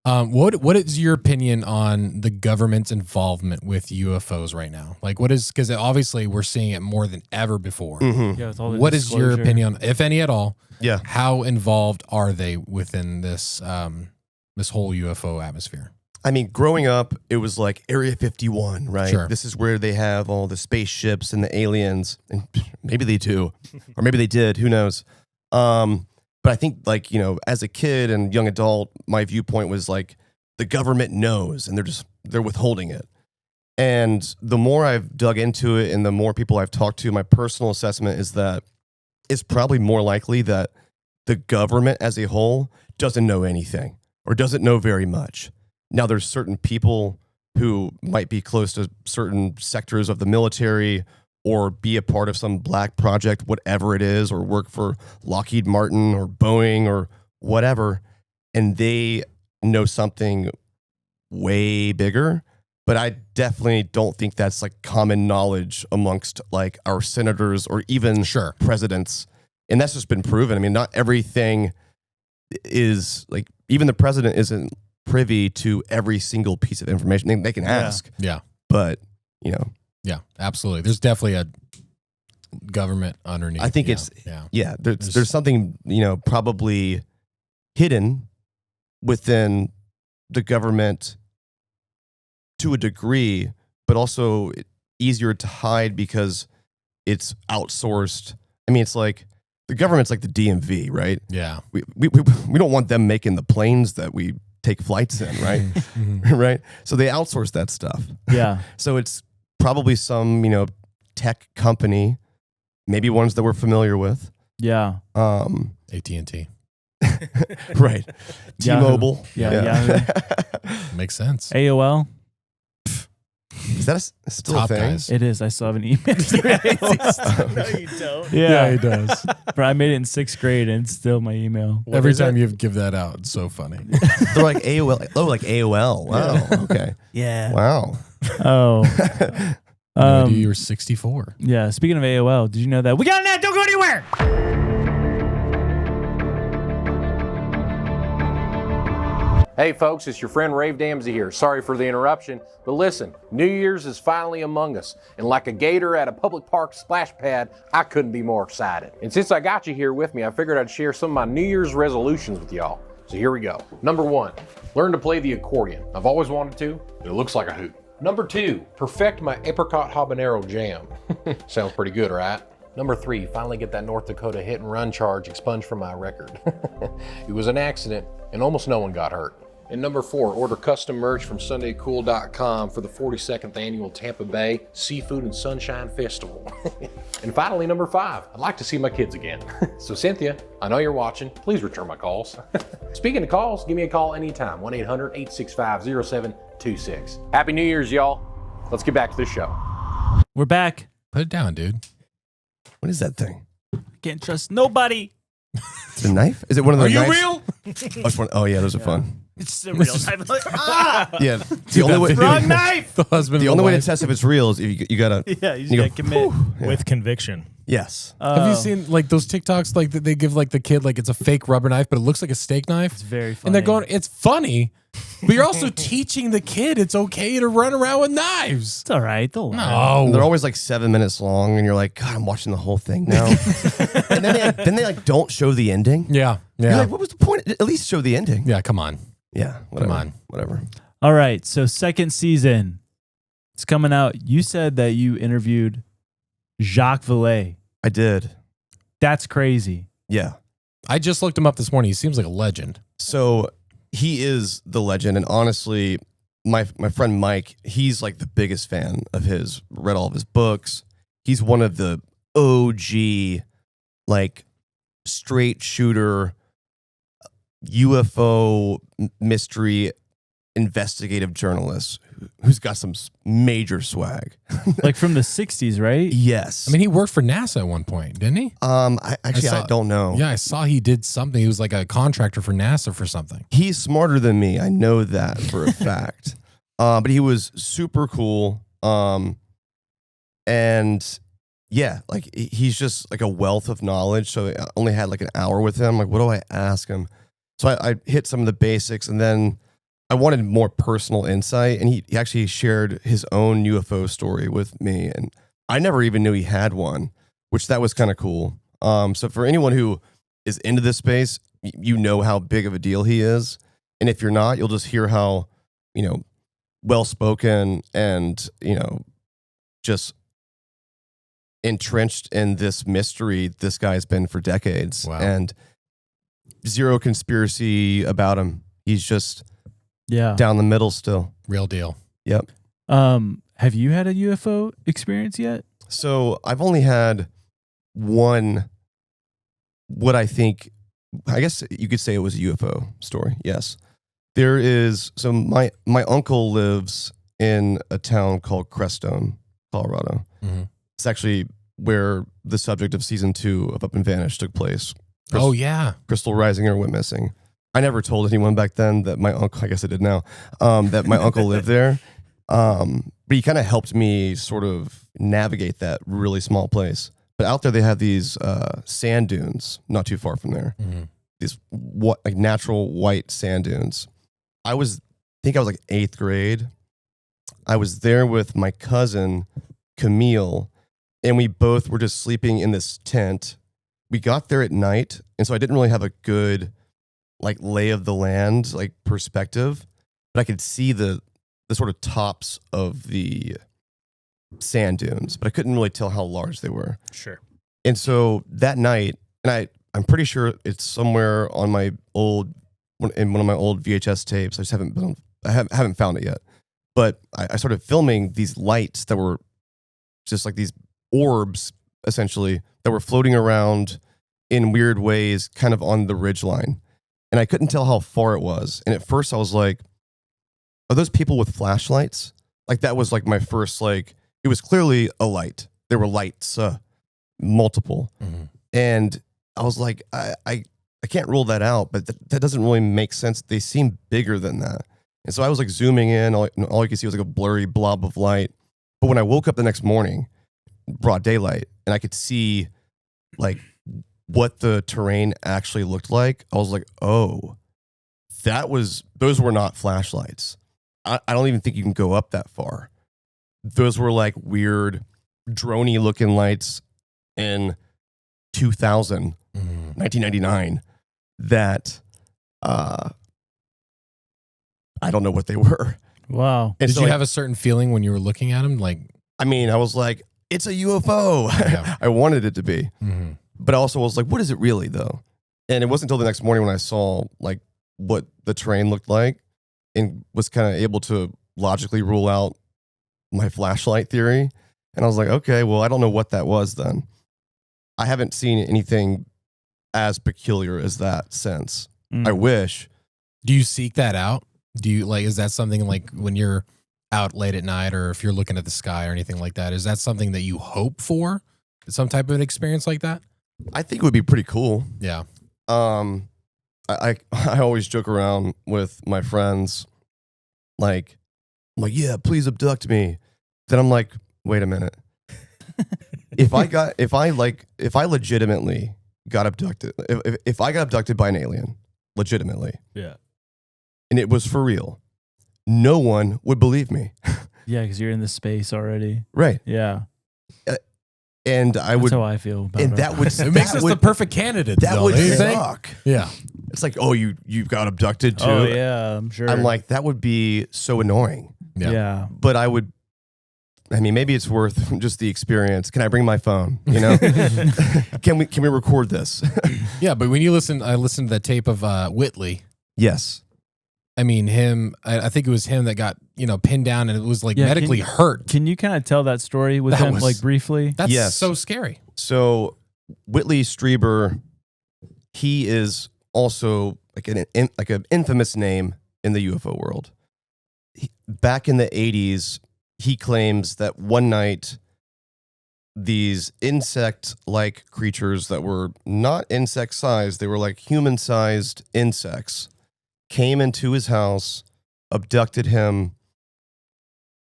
What is your opinion on the government's involvement with UFOs right now? Like, because obviously we're seeing it more than ever before. Mm-hmm. Yeah. With all the What is your disclosure. opinion, if any at all? Yeah. How involved are they within this this whole UFO atmosphere? I mean, growing up, it was like Area 51, right? Sure. This is where they have all the spaceships and the aliens, and maybe they do, or maybe they did. Who knows? But I think, like, as a kid and young adult, my viewpoint was like the government knows, and they're withholding it. And the more I've dug into it, and the more people I've talked to, my personal assessment is that it's probably more likely that the government as a whole doesn't know anything or doesn't know very much. Now, there's certain people who might be close to certain sectors of the military or be a part of some black project, whatever it is, or work for Lockheed Martin or Boeing or whatever, and they know something way bigger. But I definitely don't think that's like common knowledge amongst like our senators or even presidents. And that's just been proven. I mean, not everything is like, even the president isn't privy to every single piece of information. They can ask. Yeah. But, Yeah, absolutely. There's definitely a government underneath. I think there's something, probably hidden within the government to a degree, but also easier to hide because it's outsourced. I mean, it's like the government's like the DMV, right? Yeah. We don't want them making the planes that we take flights in, right? Right? So they outsource that stuff. Yeah. So it's probably some, tech company, maybe ones that we're familiar with. Yeah. AT&T. Right. T-Mobile. Yeah. Makes sense. AOL. Is that still Top a thing? guys. It is. I still have an email. No, you don't. Yeah, he does. But I made it in 6th grade and it's still my email. Every is time it? you give that out, it's so funny. They're like AOL. Oh, like AOL. Wow. Okay. Yeah. Wow. Oh. No idea you were 64. Yeah. Speaking of AOL, did you know that we got an ad? Don't go anywhere. Hey folks, it's your friend Rave Ramsey here. Sorry for the interruption, but listen, New Year's is finally among us, and like a gator at a public park splash pad, I couldn't be more excited. And since I got you here with me, I figured I'd share some of my New Year's resolutions with y'all. So here we go. Number 1, learn to play the accordion. I've always wanted to, but it looks like a hoot. Number 2, perfect my apricot habanero jam. Sounds pretty good, right? Number 3, finally get that North Dakota hit and run charge expunged from my record. It was an accident, and almost no one got hurt. And number 4, order custom merch from SundayCool.com for the 42nd annual Tampa Bay Seafood and Sunshine Festival. And finally, number 5, I'd like to see my kids again. So Cynthia, I know you're watching. Please return my calls. Speaking of calls, give me a call anytime. 1-800-865-0726. Happy New Year's, y'all. Let's get back to the show. We're back. Put it down, dude. What is that thing? Can't trust nobody. Is it a knife? Is it one of the Are you knives? real? Oh, yeah, those are fun. It's a real type of Yeah. The only way, wrong knife. The husband. the and only way to wife. test if it's real is if you gotta. Yeah, you You gotta go, commit. Yeah. With conviction. Yes. Have you seen like those TikToks like that they give like the kid like it's a fake rubber knife, but it looks like a steak knife? It's very funny. And they're going, it's funny, but you're also teaching the kid it's okay to run around with knives. It's all right. They'll learn. And they're No. always like 7 minutes long, and you're like, God, I'm watching the whole thing now. And then they don't show the ending. Yeah. You're Yeah. like, what was the point? At least show the ending. Yeah. Come on. Yeah. Whatever. on. Whatever. All right. So 2nd season. It's coming out. You said that you interviewed Jacques Vallée. I did. That's crazy. Yeah. I just looked him up this morning. He seems like a legend. So he is the legend, and honestly, my friend Mike, he's like the biggest fan of his. Read all of his books. He's one of the OG, like straight shooter UFO mystery investigative journalists who's got some major swag. Like from the 60s, right? Yes. I mean, he worked for NASA at one point, didn't he? I saw- don't know. Yeah, I saw he did something. He was like a contractor for NASA for something. He's smarter than me. I know that for a fact. But he was super cool. And yeah, like he's just like a wealth of knowledge. So I only had like an hour with him. Like, what do I ask him? So I hit some of the basics, and then I wanted more personal insight. And he actually shared his own UFO story with me. And I never even knew he had one, which that was kind of cool. So for anyone who is into this space, you know how big of a deal he is. And if you're not, you'll just hear how, well-spoken and, just entrenched in this mystery this guy's been for decades. Wow. And zero conspiracy about him. He's just Yeah. down the middle still. Real deal. Yep. Have you had a UFO experience yet? So I've only had one, what I guess you could say it was a UFO story. Yes. There is, so my uncle lives in a town called Crestone, Colorado. Mm-hmm. It's actually where the subject of season 2 of Up and Vanished took place. Oh, yeah. Crystal Risinger went missing. I never told anyone back then that my uncle, I guess I did now, that my uncle lived there. But he kind of helped me sort of navigate that really small place. But out there, they have these sand dunes not too far from there. Mm-hmm. These like natural white sand dunes. I think I was like 8th grade. I was there with my cousin, Camille, and we both were just sleeping in this tent. We got there at night, and so I didn't really have a good like lay of the land, like perspective, but I could see the sort of tops of the sand dunes, but I couldn't really tell how large they were. Sure. And so that night, and I'm pretty sure it's somewhere on my in one of my old VHS tapes. I just haven't found it yet. But I started filming these lights that were just like these orbs, essentially, that were floating around in weird ways, kind of on the ridgeline. And I couldn't tell how far it was. And at first I was like, are those people with flashlights? Like that was like my first, like, it was clearly a light. There were lights, multiple. And I was like, I can't rule that out, but that doesn't really make sense. They seem bigger than that. And so I was like zooming in, all you could see was like a blurry blob of light. But when I woke up the next morning, broad daylight, and I could see like what the terrain actually looked like, I was like, oh, those were not flashlights. I don't even think you can go up that far. Those were like weird, droney looking lights in 1999 that I don't know what they were. Wow. And Did so, you like, have a certain feeling when you were looking at them? Like, I mean, I was like, it's a UFO. Yeah. I wanted it to be. But I also was like, what is it really though? And it wasn't until the next morning when I saw like what the terrain looked like and was kind of able to logically rule out my flashlight theory. And I was like, okay, well, I don't know what that was then. I haven't seen anything as peculiar as that since. I wish. do you seek that out? Do you like, is that something like when you're out late at night or if you're looking at the sky or anything like that, is that something that you hope for? Some type of an experience like that? I think it would be pretty cool. Yeah. I always joke around with my friends, like, I'm like, yeah, please abduct me. Then I'm like, wait a minute. if I legitimately got abducted, if I got abducted by an alien, legitimately, Yeah. and it was for real, no one would believe me. Yeah, because you're in the space already. Right. Yeah. And I That's would, how I feel about and it. that would, It makes us the perfect candidate. that though, would don't you think? suck. Yeah. It's like, oh, you got abducted too. Oh, yeah, I'm sure. I'm like, that would be so annoying. Yeah. But I mean, maybe it's worth just the experience. Can I bring my phone? You know, can we record this? Yeah. But when I listened to that tape of Whitley. Yes. I mean, I think it was him that got, pinned down and it was like Yeah, medically hurt. Can you kind of tell that story with That him, was- like briefly? That's Yes. so scary. So Whitley Strieber, he is also like an infamous name in the UFO world. Back in the 80s, he claims that one night these insect-like creatures that were not insect-sized, they were like human-sized insects, came into his house, abducted him,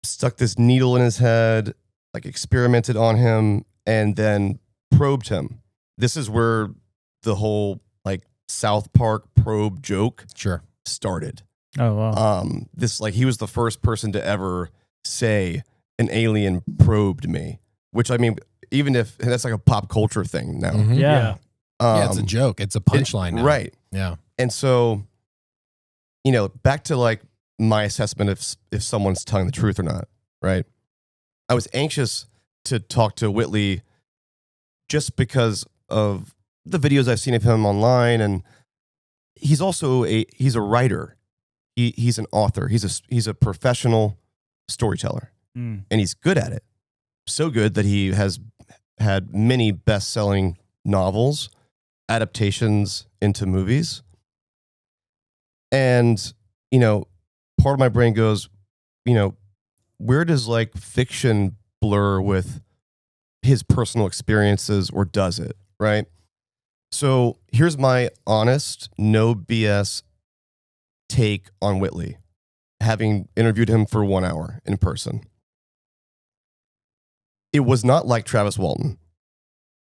stuck this needle in his head, like experimented on him, and then probed him. This is where the whole like South Park probe joke Sure. started. Oh, wow. This, like, he was the first person to ever say an alien probed me, which, I mean, even if that's like a pop culture thing now. Mhm. Yeah. Yeah, it's a joke. It's a punchline now. Right. Yeah. And so, back to like my assessment if someone's telling the truth or not, right? I was anxious to talk to Whitley just because of the videos I've seen of him online, and he's also he's a writer. He's an author. He's a professional storyteller, and he's good at it. So good that he has had many best-selling novels, adaptations into movies. And, part of my brain goes, where does like fiction blur with his personal experiences, or does it? Right. So here's my honest, no BS take on Whitley, having interviewed him for 1 hour in person. It was not like Travis Walton.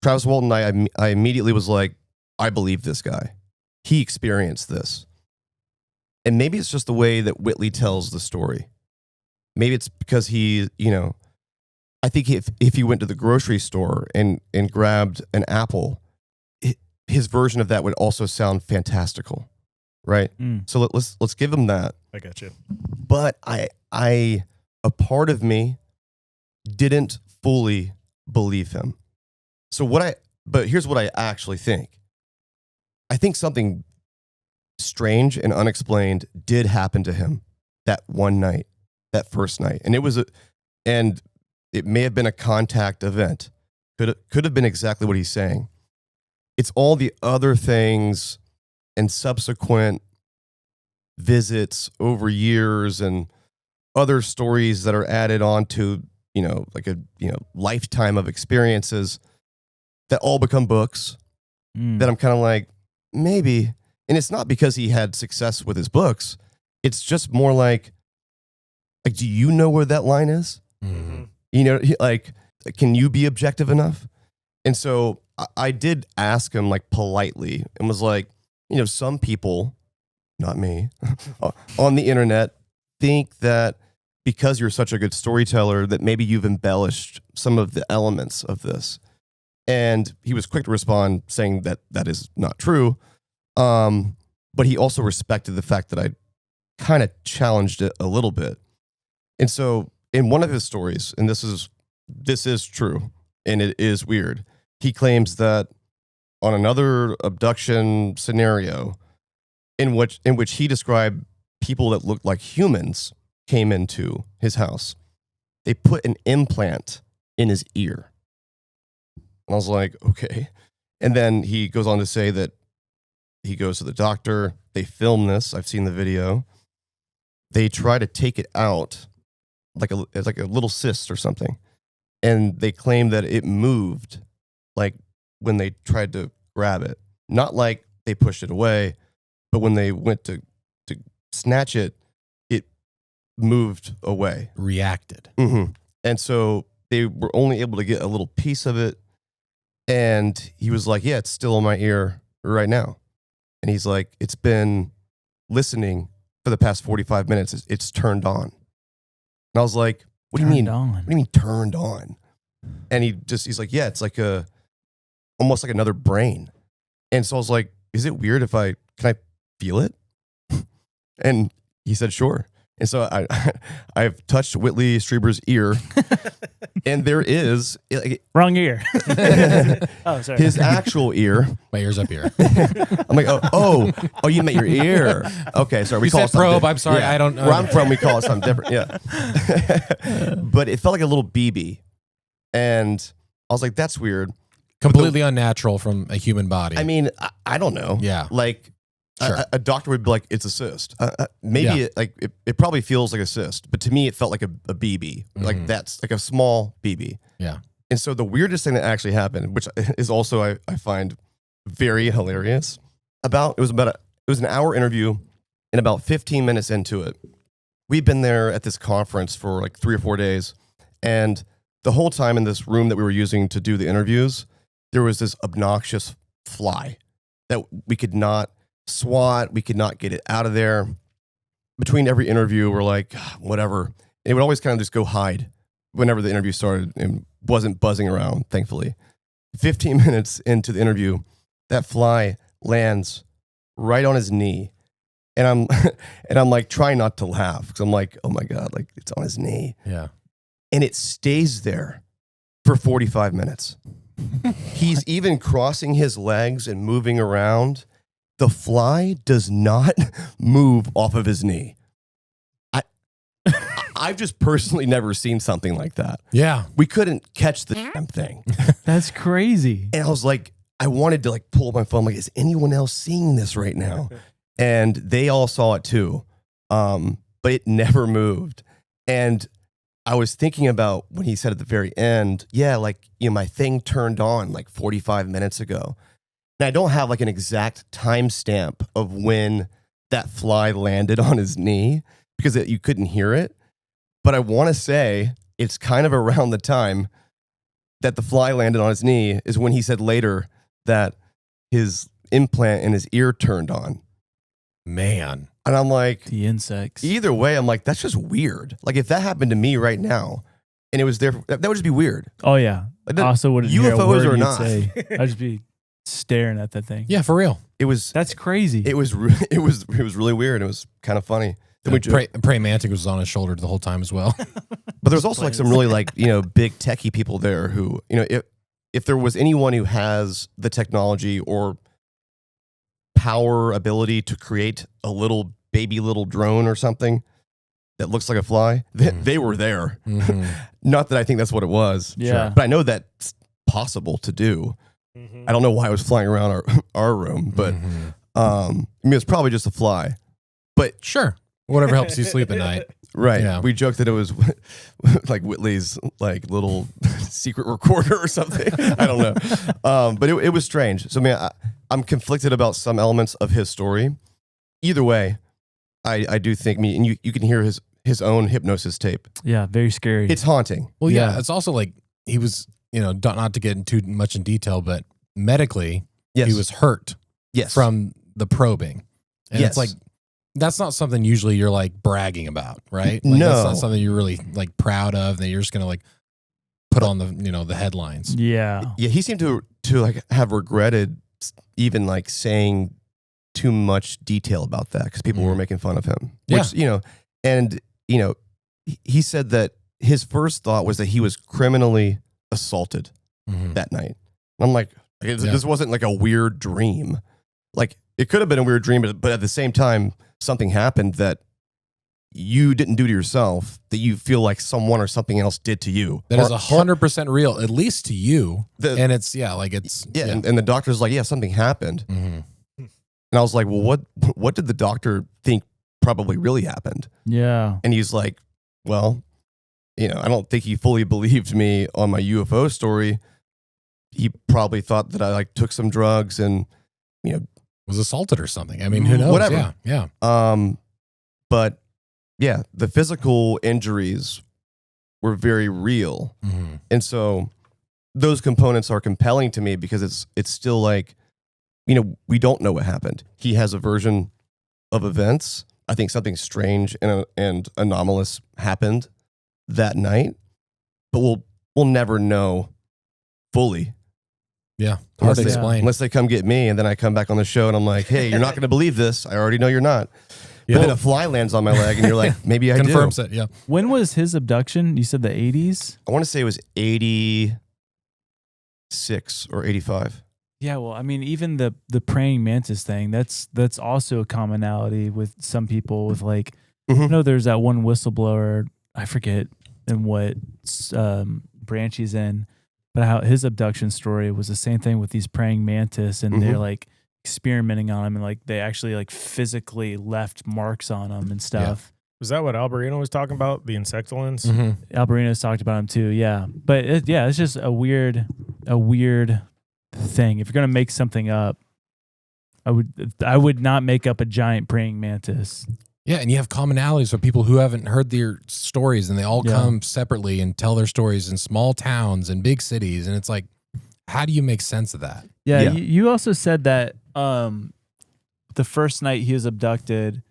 Travis Walton, I immediately was like, I believe this guy. He experienced this. And maybe it's just the way that Whitley tells the story. Maybe it's because he, I think if he went to the grocery store and grabbed an apple, his version of that would also sound fantastical, right? So let's give him that. I got you. But a part of me didn't fully believe him. But here's what I actually think. I think something strange and unexplained did happen to him that one night, that first night. And it may have been a contact event. Could have been exactly what he's saying. It's all the other things and subsequent visits over years and other stories that are added on to, like a, lifetime of experiences that all become books that I'm kind of like, maybe. And it's not because he had success with his books. It's just more like, do you know where that line is? Like, can you be objective enough? And so I did ask him like politely and was like, some people, not me, on the internet think that because you're such a good storyteller that maybe you've embellished some of the elements of this. And he was quick to respond saying that that is not true. But he also respected the fact that I kind of challenged it a little bit. And so in one of his stories, and this is true and it is weird, he claims that on another abduction scenario in which he described people that looked like humans came into his house, they put an implant in his ear. And I was like, okay. And then he goes on to say that he goes to the doctor. They film this. I've seen the video. They try to take it out it's like a little cyst or something. And they claim that it moved like when they tried to grab it. Not like they pushed it away, but when they went to snatch it, it moved away. Reacted. Mm-hmm. And so they were only able to get a little piece of it. And he was like, yeah, it's still in my ear right now. And he's like, it's been listening for the past 45 minutes. It's turned on. And I was like, what do you mean? What do you mean turned on? And he's like, yeah, it's like almost like another brain. And so I was like, is it weird if can I feel it? And he said, sure. And so I've touched Whitley Strieber's ear, and there is wrong ear. Oh, sorry. His actual ear. My ear's up here. I'm like, oh, you meant your ear. Okay, sorry. We you call said it probe. I'm sorry. Yeah. I don't know. Where I'm from, we call it something different. Yeah. But it felt like a little BB, and I was like, that's weird. Completely unnatural from a human body. I mean, I don't know. Yeah. Like. Sure. A doctor would be like, it's a cyst. Maybe it probably feels like a cyst, but to me, it felt like a BB. Like that's like a small BB. Yeah. And so the weirdest thing that actually happened, which is also I find very hilarious, it was an hour interview, and about 15 minutes into it, we'd been there at this conference for like 3 or 4 days, and the whole time in this room that we were using to do the interviews, there was this obnoxious fly that we could not swat. We could not get it out of there. Between every interview, we're like, whatever. It would always kind of just go hide whenever the interview started and wasn't buzzing around, thankfully. 15 minutes into the interview, that fly lands right on his knee. And I'm like trying not to laugh because I'm like, oh my God, like it's on his knee. Yeah. And it stays there for 45 minutes. He's even crossing his legs and moving around. The fly does not move off of his knee. I've just personally never seen something like that. Yeah. We couldn't catch the damn thing. That's crazy. And I was like, I wanted to like pull up my phone. Like, is anyone else seeing this right now? And they all saw it too. But it never moved. And I was thinking about when he said at the very end, yeah, like, my thing turned on like 45 minutes ago. And I don't have like an exact timestamp of when that fly landed on his knee because you couldn't hear it. But I want to say it's kind of around the time that the fly landed on his knee is when he said later that his implant in his ear turned on. Man. And I'm like, the insects. Either way, I'm like, that's just weird. Like if that happened to me right now and it was there, that would just be weird. Oh yeah. Like, also wouldn't UFOs hear a word or you'd not. say. I'd just be staring at that thing. Yeah, for real. That's crazy. It was really weird. It was kind of funny. Then Praying Mantic was on his shoulder the whole time as well. But there's also like some really like, big techie people there who, if there was anyone who has the technology or power ability to create a little drone or something that looks like a fly, they were there. Mm-hmm. Not that I think that's what it was. Yeah. But I know that's possible to do. Mm-hmm. I don't know why it was flying around our room, but I mean, it's probably just a fly. But sure. Whatever helps you sleep at night. Right. Yeah. We joked that it was like Whitley's like little secret recorder or something. I don't know. But it was strange. So, I mean, I'm conflicted about some elements of his story. Either way, I do think and you can hear his own hypnosis tape. Yeah, very scary. It's haunting. Well, yeah, it's also like he was, not to get into too much in detail, but medically, he was hurt from the probing. And it's like, that's not something usually you're like bragging about, right? Like, No. That's not something you're really like proud of that you're just going to like put on the, the headlines. Yeah. Yeah, he seemed to like have regretted even like saying too much detail about that because people were making fun of him. Which, he said that his first thought was that he was criminally assaulted that night. I'm like, this wasn't like a weird dream. Like, it could have been a weird dream, but at the same time, something happened that you didn't do to yourself that you feel like someone or something else did to you. That is 100% real, at least to you. And it's, And the doctor's like, yeah, something happened. Mm-hmm. And I was like, well, what did the doctor think probably really happened? Yeah. And he's like, well, I don't think he fully believed me on my UFO story. He probably thought that I like took some drugs and, was assaulted or something. I mean, who knows? Whatever. Yeah. But yeah, the physical injuries were very real. Mm-hmm. And so those components are compelling to me because it's still like, we don't know what happened. He has a version of events. I think something strange and anomalous happened that night, but we'll never know fully. Yeah, hard to explain. Unless they come get me and then I come back on the show and I'm like, hey, you're not going to believe this. I already know you're not. Yeah. But then a fly lands on my leg and you're like, maybe I Confirms do. it, yeah. When was his abduction? You said the 80s? I want to say it was 86 or 85. Yeah, well, I mean, even the praying mantis thing, that's also a commonality with some people with like, there's that one whistleblower, I forget in what branch he's in, but how his abduction story was the same thing with these praying mantis, and they're like experimenting on him, and like they actually like physically left marks on him and stuff. Was that what Alberino was talking about? The insectolins? Mm-hmm. Alberino's talked about him too, yeah. But it's just a weird thing. If you're gonna make something up, I would not make up a giant praying mantis. Yeah, and you have commonalities with people who haven't heard their stories, and they all come separately and tell their stories in small towns and big cities, and it's like, how do you make sense of that? Yeah. You also said that the first night he was abducted,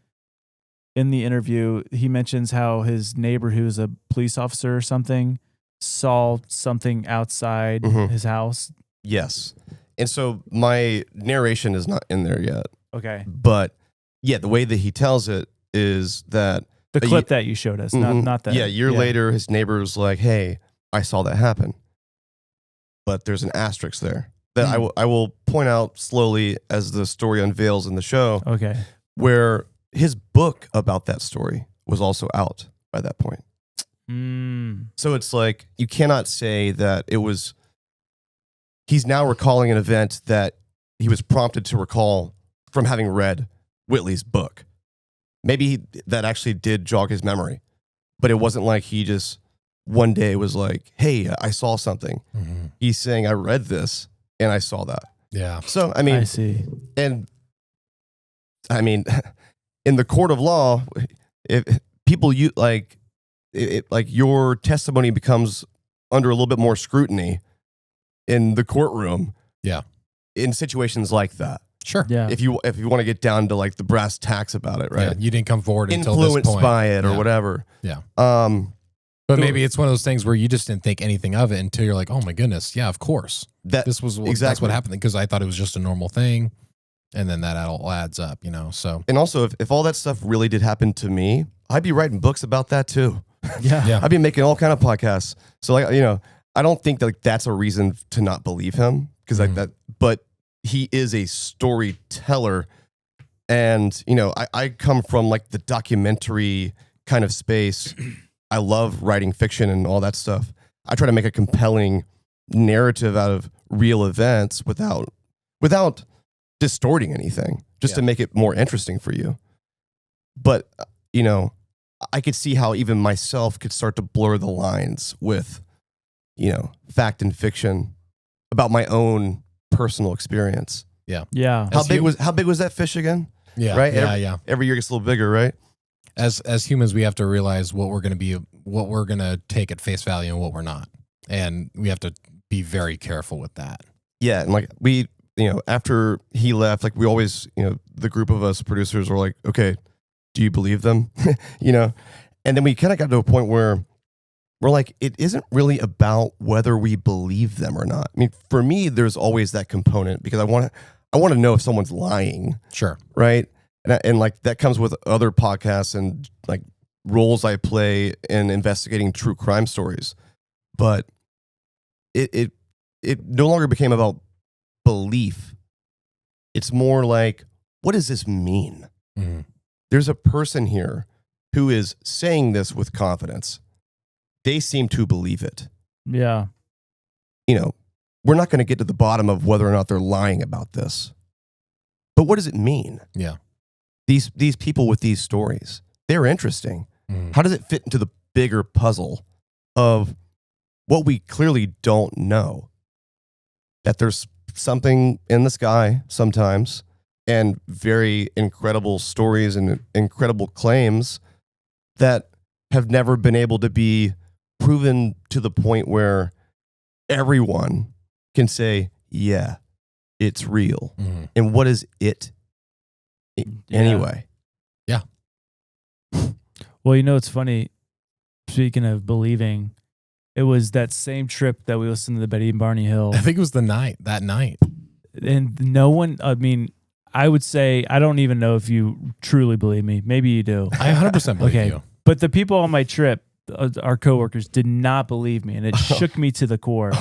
in the interview, he mentions how his neighbor, who was a police officer or something, saw something outside his house. Yes. And so my narration is not in there yet. Okay. But yeah, the way that he tells it is that the clip that you showed us, not that. Yeah, a year later, his neighbor was like, hey, I saw that happen. But there's an asterisk there that I will point out slowly as the story unveils in the show. Okay. Where his book about that story was also out by that point. So it's like, you cannot say that it was, he's now recalling an event that he was prompted to recall from having read Whitley's book. Maybe that actually did jog his memory, but it wasn't like he just one day was like, hey, I saw something. He's saying, I read this and I saw that. Yeah. So, I mean, I see. And I mean, in the court of law, if people like your testimony becomes under a little bit more scrutiny in the courtroom. Yeah. In situations like that. Sure. Yeah. If you want to get down to like the brass tacks about it, right? Yeah, you didn't come forward until this influenced point. by it or whatever. Yeah. But maybe it's one of those things where you just didn't think anything of it until you're like, oh my goodness, yeah, of course. This was exactly that's what happened, because I thought it was just a normal thing, and then that all adds up, So and also, if all that stuff really did happen to me, I'd be writing books about that too. Yeah. I'd be making all kind of podcasts. So like I don't think that that's a reason to not believe him, because like that, but he is a storyteller, and I come from like the documentary kind of space. I love writing fiction and all that stuff. I try to make a compelling narrative out of real events without distorting anything, just to make it more interesting for you. But you know, I could see how even myself could start to blur the lines with, you know, fact and fiction about my own personal experience. Yeah. Yeah. How big was that fish again? Yeah. Right. Yeah. Every year gets a little bigger, right? As humans, we have to realize what we're going to take at face value and what we're not. And we have to be very careful with that. Yeah. And like we, you know, after he left, like we always, you know, the group of us producers were like, okay, do you believe them? You know? And then we kind of got to a point where we're like, it isn't really about whether we believe them or not. I mean, for me, there's always that component because I want to know if someone's lying. Sure. Right. And like that comes with other podcasts and like roles I play in investigating true crime stories. But it no longer became about belief. It's more like, what does this mean? Mm-hmm. There's a person here who is saying this with confidence. They seem to believe it. Yeah. You know, we're not going to get to the bottom of whether or not they're lying about this. But what does it mean? Yeah. These people with these stories, they're interesting. Mm. How does it fit into the bigger puzzle of what we clearly don't know? That there's something in the sky sometimes, and very incredible stories and incredible claims that have never been able to be proven to the point where everyone can say, yeah, it's real. Mm. And what is it anyway? Yeah. Well, you know, it's funny. Speaking of believing, it was that same trip that we listened to the Betty and Barney Hill. I think it was that night. And no one, I mean, I would say, I don't even know if you truly believe me. Maybe you do. I 100% believe you. But the people on my trip, our coworkers, did not believe me, and it shook me to the core.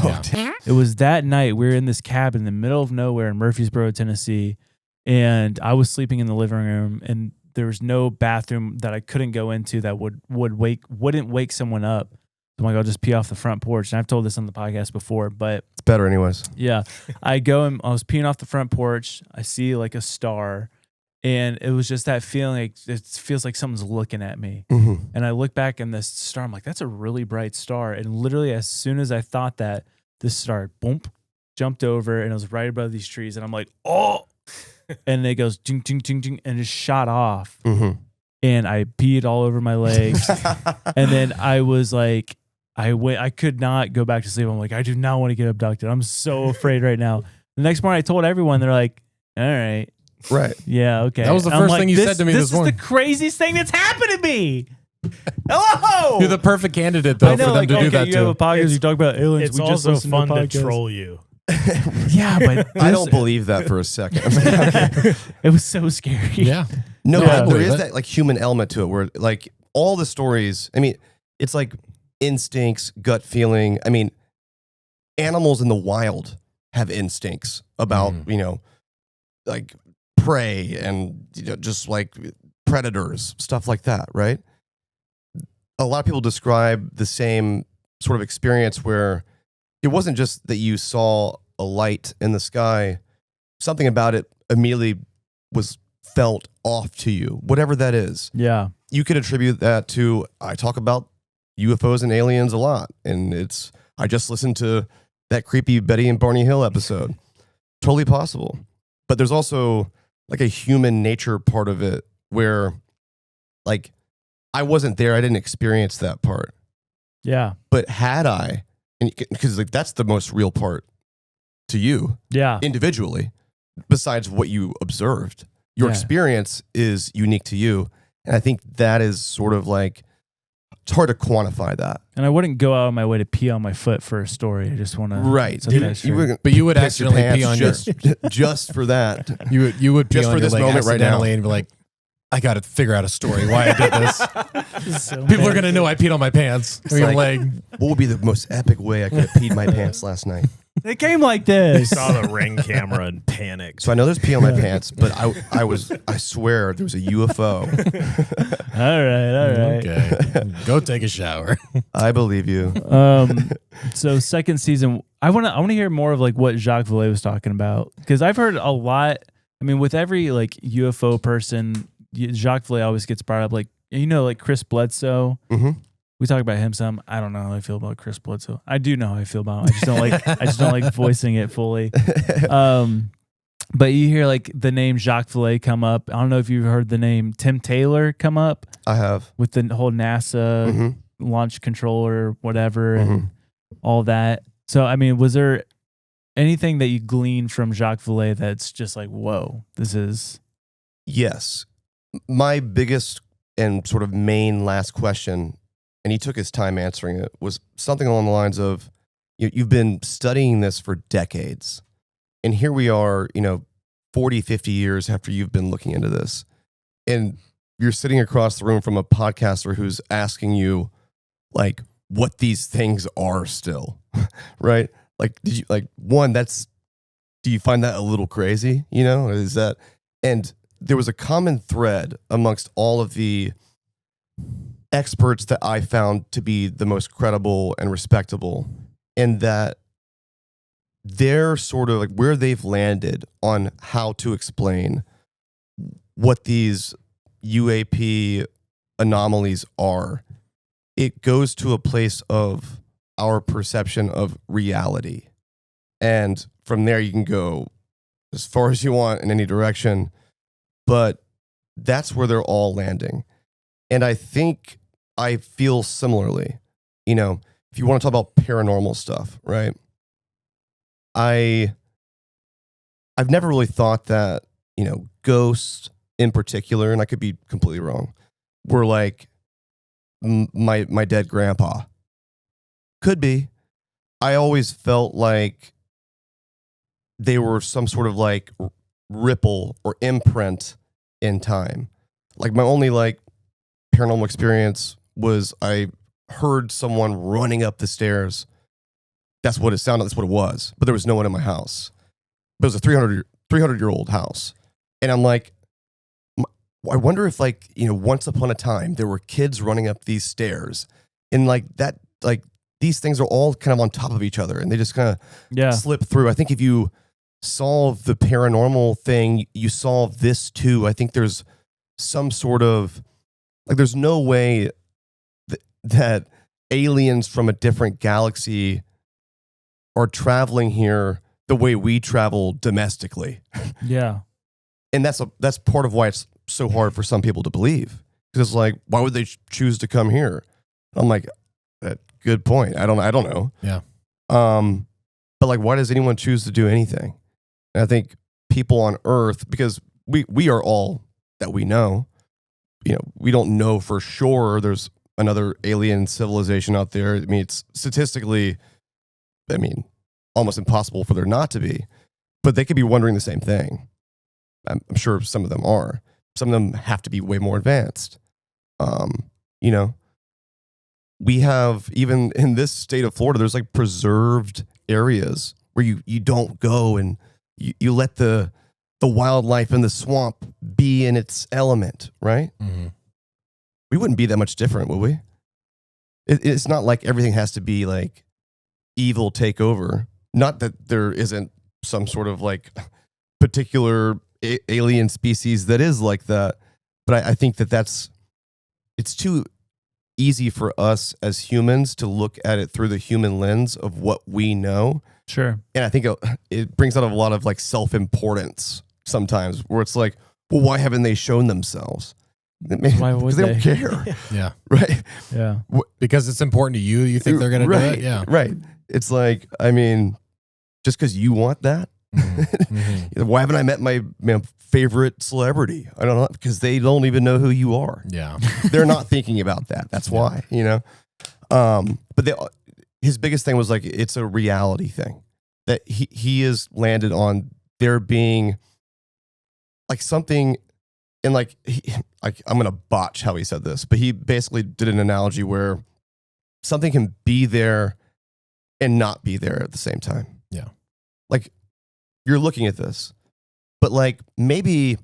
It was that night. We were in this cabin in the middle of nowhere in Murfreesboro, Tennessee, and I was sleeping in the living room, and there was no bathroom that I couldn't go into that wouldn't wake someone up. So I'm like, I'll just pee off the front porch. And I've told this on the podcast before, but It's better anyways. yeah, I go and I was peeing off the front porch. I see like a star, and it was just that feeling. Like, it feels like someone's looking at me. Mm-hmm. And I look back and this star, I'm like, that's a really bright star. And literally, as soon as I thought that, this star, boom, jumped over, and it was right above these trees. And I'm like, oh, and it goes ding, ding, ding, ding, and it shot off. Mm-hmm. And I peed all over my legs. And then I was like, I could not go back to sleep. I'm like, I do not want to get abducted. I'm so afraid right now. The next morning, I told everyone. They're like, all right. Right. Yeah, okay. That was the I'm first like, thing you said to me this morning. This is the craziest thing that's happened to me. Hello. You're the perfect candidate, though, I know, for them like, to do okay, that you too. have a podcast, you talk about aliens. It's we just also listened fun to, a to podcast. troll you. Yeah, but I don't believe that for a second. it was so scary. Yeah. No, Yeah, I but there believe is it. that like human element to it where like all the stories, I mean, it's like instincts, gut feeling. I mean, animals in the wild have instincts about, you know, like prey and, you know, just like predators, stuff like that, right? A lot of people describe the same sort of experience where it wasn't just that you saw a light in the sky, something about it immediately was felt off to you, whatever that is. Yeah. You could attribute that to, I talk about UFOs and aliens a lot. And I just listened to that creepy Betty and Barney Hill episode. Totally possible. But there's also like a human nature part of it where like I wasn't there. I didn't experience that part. Yeah. But had I, because like that's the most real part to you Yeah. individually, besides what you observed. Your Yeah. experience is unique to you. And I think that is sort of like, it's hard to quantify that. And I wouldn't go out of my way to pee on my foot for a story. I just want to. Right. But you would piss your accidentally pee on pants just for that. You would pee Just on for your this leg moment right now. accidentally and be like, I got to figure out a story why I did this. So People are bad. going to know I peed on my pants. Or your like- leg. What would be the most epic way I could have peed my pants last night? It came like They this. saw the ring camera and panicked. So I know there's pee on my pants, but I swear there was a UFO. All right. Okay. Go take a shower. I believe you. So second season, I want to hear more of like what Jacques Vallée was talking about, because I've heard a lot. I mean, with every like UFO person, Jacques Vallée always gets brought up. Like you know, like Chris Bledsoe. Mm-hmm. We talk about him some. I don't know how I feel about Chris Bledsoe. I do know how I feel about him. I just don't like voicing it fully. But you hear like the name Jacques Vallée come up. I don't know if you've heard the name Tim Taylor come up. I have. With the whole NASA launch controller, whatever, and all that. So, I mean, was there anything that you gleaned from Jacques Vallée that's just like, whoa, this is... Yes. My biggest and sort of main last question, and he took his time answering it, was something along the lines of, you've been studying this for decades. And here we are, 40, 50 years after you've been looking into this. And you're sitting across the room from a podcaster who's asking you, like, what these things are still, right? Like, do you find that a little crazy? Is that, and there was a common thread amongst all of the experts that I found to be the most credible and respectable, in that they're sort of like where they've landed on how to explain what these UAP anomalies are. It goes to a place of our perception of reality. And from there, you can go as far as you want in any direction, but that's where they're all landing. And I think I feel similarly. If you want to talk about paranormal stuff, right? I've never really thought that, ghosts in particular, and I could be completely wrong, were like my dead grandpa. Could be. I always felt like they were some sort of like ripple or imprint in time. Like my only like paranormal experience was I heard someone running up the stairs. That's what it sounded. That's what it was. But there was no one in my house. But it was a 300-year-old house. And I'm like, I wonder if like, once upon a time there were kids running up these stairs, and like that, like these things are all kind of on top of each other and they just kind of slip through. I think if you solve the paranormal thing, you solve this too. I think there's some sort of like, there's no way that aliens from a different galaxy are traveling here the way we travel domestically. Yeah. And that's part of why it's so hard for some people to believe. Because it's like, why would they choose to come here? I'm like, good point. I don't know. Yeah. But like, why does anyone choose to do anything? And I think people on Earth, because we are all that we know, we don't know for sure there's another alien civilization out there. I mean, it's statistically, almost impossible for there not to be, but they could be wondering the same thing. I'm sure some of them are. Some of them have to be way more advanced. We have, even in this state of Florida, there's like preserved areas where you don't go, and you let the wildlife in the swamp be in its element, right? Mm-hmm. We wouldn't be that much different, would we? It's not like everything has to be like evil take over. Not that there isn't some sort of like particular alien species that is like that, but I think it's too easy for us as humans to look at it through the human lens of what we know. Sure. And I think it brings out a lot of like self-importance sometimes, where it's like, well, why haven't they shown themselves? Why would they don't care. Yeah. Right. Yeah. Because it's important to you. You think they're going to do it. Yeah. Right. It's like, just because you want that. Mm-hmm. Why haven't I met my favorite celebrity? I don't know, because they don't even know who you are. Yeah. They're not thinking about that. That's why, but his biggest thing was like, it's a reality thing that he has landed on there being like something. And like, I'm going to botch how he said this, but he basically did an analogy where something can be there and not be there at the same time. Yeah. Like, you're looking at this, but like, maybe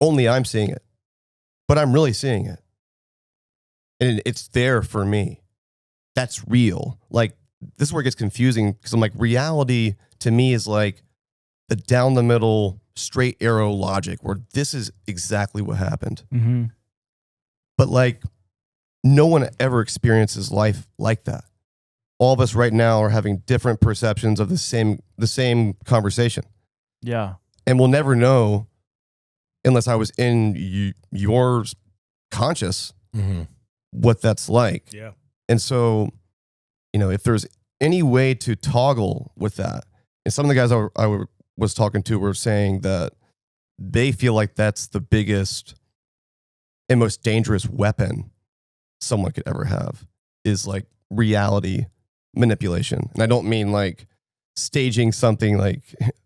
only I'm seeing it, but I'm really seeing it. And it's there for me. That's real. Like, this is where it gets confusing, because I'm like, reality to me is like the down the middle, straight arrow logic, where this is exactly what happened. Mm-hmm. But like, no one ever experiences life like that. All of us right now are having different perceptions of the same conversation. Yeah. And we'll never know unless I was in your conscious what that's like. Yeah. And so, if there's any way to toggle with that, and some of the guys I was talking to were saying that they feel like that's the biggest and most dangerous weapon someone could ever have is like reality manipulation. And I don't mean like staging something like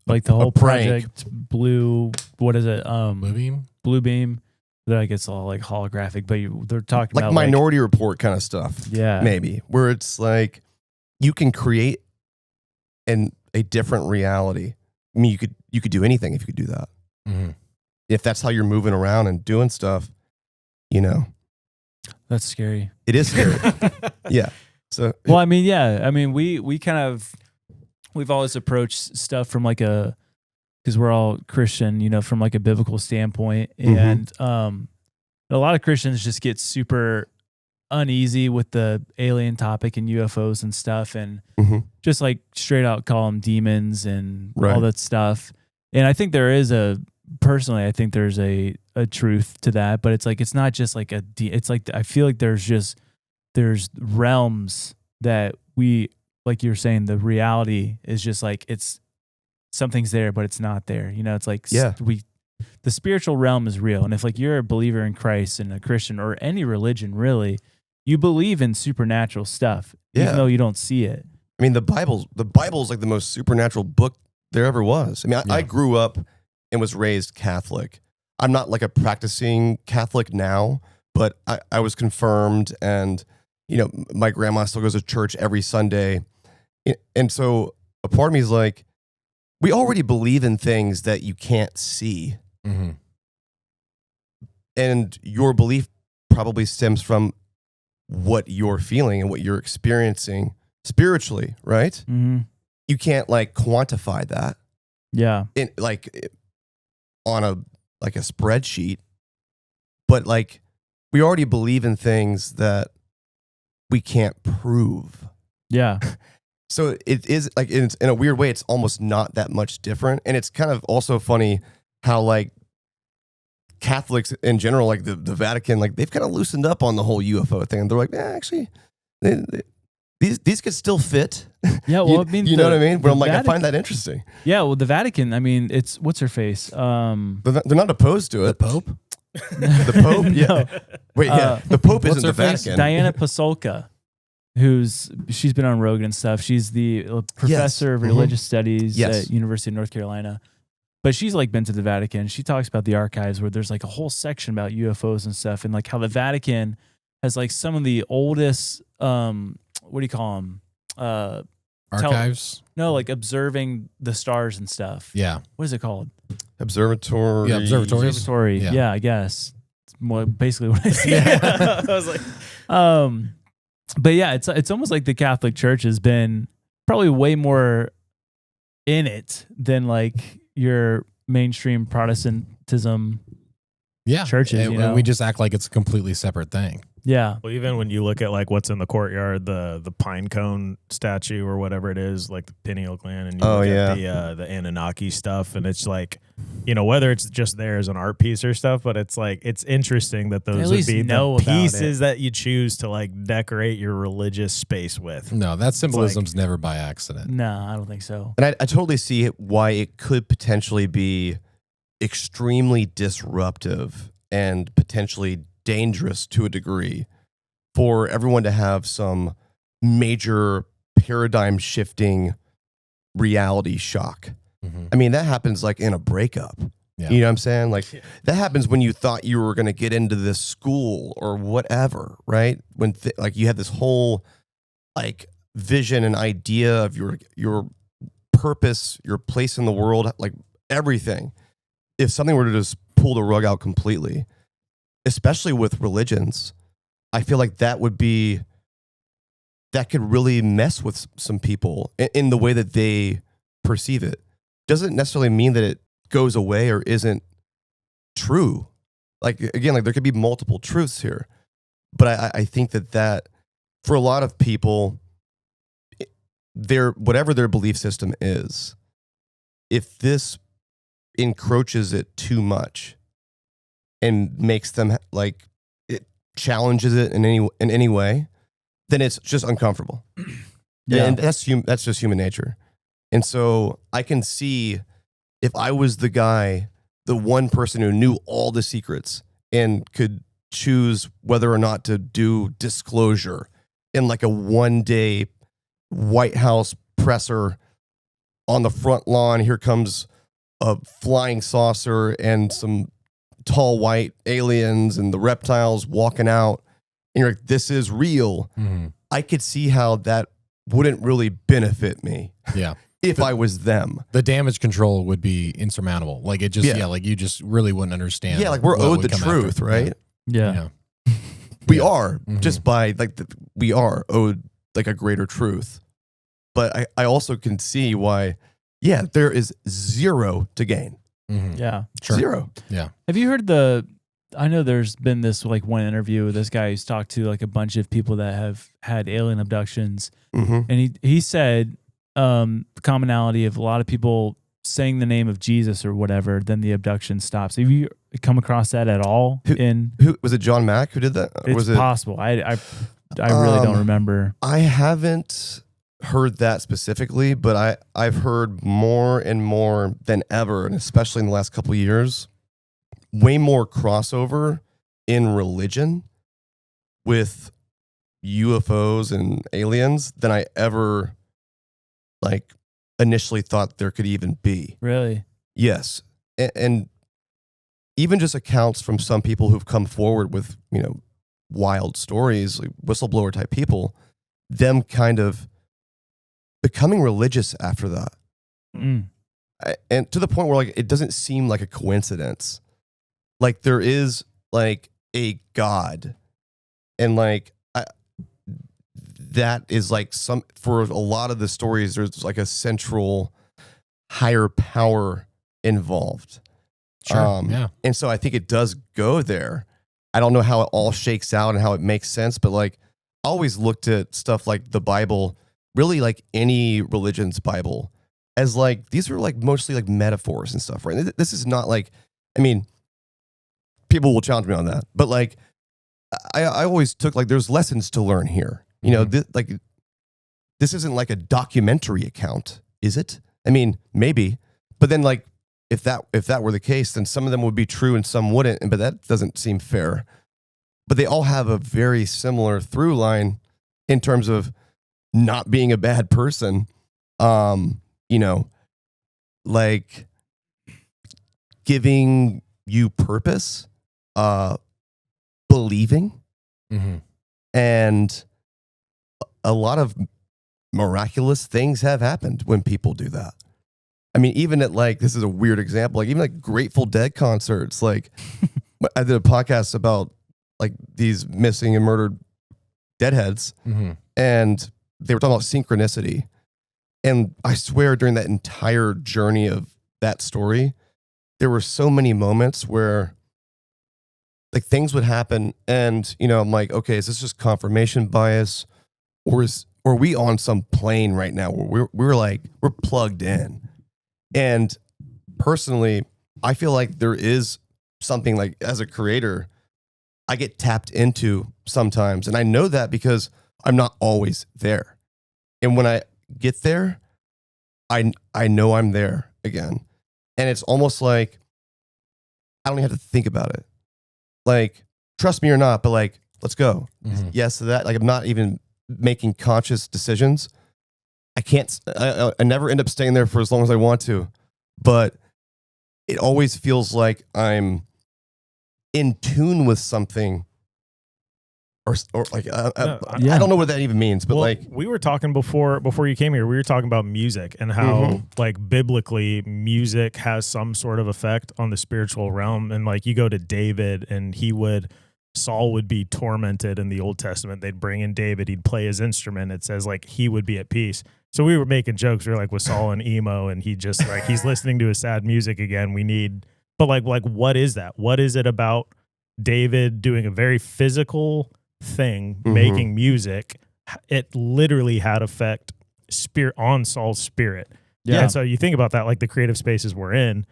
the whole prank. Project Blue, what is it? Bluebeam? Bluebeam. That I guess all like holographic, but they're talking Like about Minority Report kind of stuff. Yeah. Maybe. Where it's like you can create a different reality. I mean, you could do anything if you could do that. If that's how you're moving around and doing stuff, That's scary. it is scary. Yeah. So Well, I mean, yeah. I mean, we've always approached stuff from like because we're all Christian, from like a biblical standpoint. And a lot of Christians just get super uneasy with the alien topic and UFOs and stuff, and just like straight out call them demons and all that stuff. And I think there's a truth to that, but it's like, it's not just like it's like, I feel like there's realms that we, like you're saying, the reality is just like, it's something's there, but it's not there. It's like, the spiritual realm is real. And if like you're a believer in Christ and a Christian or any religion, really, you believe in supernatural stuff, even though you don't see it. I mean, the Bible's like the most supernatural book there ever was. I mean, I grew up and was raised Catholic. I'm not like a practicing Catholic now, but I was confirmed, and my grandma still goes to church every Sunday. And so a part of me is like, we already believe in things that you can't see. And your belief probably stems from what you're feeling and what you're experiencing spiritually, right? You can't like quantify that. Yeah. On a spreadsheet, but like we already believe in things that we can't prove. Yeah. So it is like, in a weird way, it's almost not that much different. And it's kind of also funny how like Catholics in general, like the Vatican, like they've kind of loosened up on the whole UFO thing. They're like, actually, these could still fit. Yeah, well, I mean, you know what I mean? But I'm like, Vatican, I find that interesting. Yeah, well, the Vatican, I mean, it's what's her face? They're not opposed to it. The Pope? The Pope? Yeah. Wait, yeah. The Pope isn't the Vatican. Diana Pasulka, she's been on Rogan and stuff. She's the professor of religious studies at University of North Carolina. But she's like been to the Vatican. She talks about the archives where there's like a whole section about UFOs and stuff, and like how the Vatican has like some of the oldest, what do you call them? Archives? Like observing the stars and stuff. Yeah. What is it called? Observatory. Yeah, observatories. Observatory. Yeah, I guess. It's basically what I see. I was like, but yeah, it's almost like the Catholic Church has been probably way more in it than like your mainstream Protestantism churches. And we just act like it's a completely separate thing. Yeah. Well, even when you look at like what's in the courtyard, the pine cone statue or whatever it is, like the pineal gland, and you look at the Anunnaki stuff, and it's like, whether it's just there as an art piece or stuff, but it's like, it's interesting that those would be the pieces that you choose to like decorate your religious space with. No, that symbolism's never by accident. No, I don't think so. And I totally see why it could potentially be extremely disruptive and potentially dangerous to a degree for everyone to have some major paradigm shifting reality shock. I mean, that happens like in a breakup. Yeah. You know what I'm saying? Like that happens when you thought you were going to get into this school or whatever, right? When like you had this whole like vision and idea of your purpose, your place in the world, like everything. If something were to just pull the rug out completely, especially with religions, I feel like that could really mess with some people in the way that they perceive it. Doesn't necessarily mean that it goes away or isn't true. Like, again, like there could be multiple truths here, But I think that for a lot of people, whatever their belief system is, if this encroaches it too much and makes them like it challenges it in any way, then it's just uncomfortable. Yeah. And that's just human nature. And so I can see if I was the one person who knew all the secrets and could choose whether or not to do disclosure in like a 1-day White House presser on the front lawn. Here comes a flying saucer and some tall white aliens and the reptiles walking out. And you're like, this is real. Mm-hmm. I could see how that wouldn't really benefit me. Yeah. If I was them. The damage control would be insurmountable. Like it just, like you just really wouldn't understand. Yeah, like we're what owed would the come truth, after. right? Yeah. We are just by like we are owed like a greater truth. But I also can see why, there is zero to gain. Mm-hmm. Yeah. Sure. Zero. Yeah. Have you heard I know there's been this like one interview with this guy who's talked to like a bunch of people that have had alien abductions. Mm-hmm. And he said the commonality of a lot of people saying the name of Jesus or whatever, then the abduction stops. Have you come across that at all? Who was it? John Mack who did that? It's was it possible. I really don't remember. I haven't heard that specifically, but I've heard more and more than ever, and especially in the last couple of years, way more crossover in religion with UFOs and aliens than I ever like initially thought there could even be. Really? Yes. And even just accounts from some people who've come forward with, wild stories, like whistleblower type people, them kind of becoming religious after that. Mm. And to the point where like it doesn't seem like a coincidence. Like there is like a God, and like that is like for a lot of the stories, there's like a central higher power involved. Sure. Yeah. And so I think it does go there. I don't know how it all shakes out and how it makes sense, but like I always looked at stuff like the Bible, really like any religion's Bible, as like these are like mostly like metaphors and stuff, right? This is not like, I mean, people will challenge me on that, but like I always took like there's lessons to learn here. This isn't like a documentary account, is it? I mean, maybe, but then like if that were the case, then some of them would be true and some wouldn't, but that doesn't seem fair. But they all have a very similar through line in terms of not being a bad person. Like giving you purpose, believing, and a lot of miraculous things have happened when people do that. I mean, even at like, this is a weird example, like even like Grateful Dead concerts, like I did a podcast about like these missing and murdered deadheads, and they were talking about synchronicity. And I swear during that entire journey of that story, there were so many moments where like things would happen and, I'm like, okay, is this just confirmation bias, or are we on some plane right now where we're plugged in? And personally, I feel like there is something like as a creator, I get tapped into sometimes. And I know that because I'm not always there. And when I get there, I know I'm there again. And it's almost like I don't even have to think about it. Like, trust me or not, but like, let's go. Yes to that. Like, I'm not even making conscious decisions. I never end up staying there for as long as I want to, but it always feels like I'm in tune with something, or like I don't know what that even means, but like we were talking before you came here, we were talking about music and how like biblically music has some sort of effect on the spiritual realm, and like you go to David and Saul would be tormented in the Old Testament. They'd bring in David, he'd play his instrument. It says like he would be at peace. So we were making jokes. We were like with Saul and emo, and he just like he's listening to his sad music again. But like what is that? What is it about David doing a very physical thing, making music, it literally had effect on Saul's spirit. Yeah. And so you think about that, like the creative spaces we're in,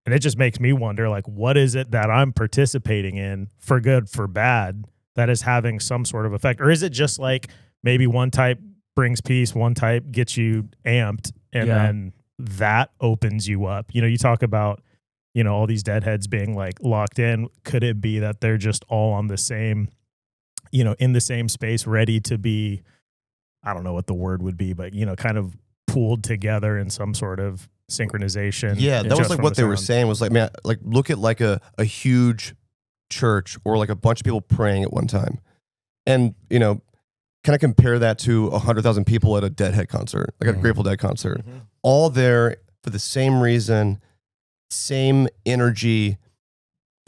and it just makes me wonder, like, what is it that I'm participating in, for good, for bad, that is having some sort of effect? Or is it just like maybe one type brings peace, one type gets you amped, and then that opens you up? You know, you talk about, you know, all these deadheads being like locked in. Could it be that they're just all on the same, you know, in the same space, ready to be, I don't know what the word would be, but, you know, kind of pooled together in some sort of synchronization? Yeah, that was just like from what the they were sound. saying was like, man, like look at like a huge church or like a bunch of people praying at one time. And, you know, kind of compare that to 100,000 people at a Deadhead concert, like a Grateful Dead concert, all there for the same reason, same energy,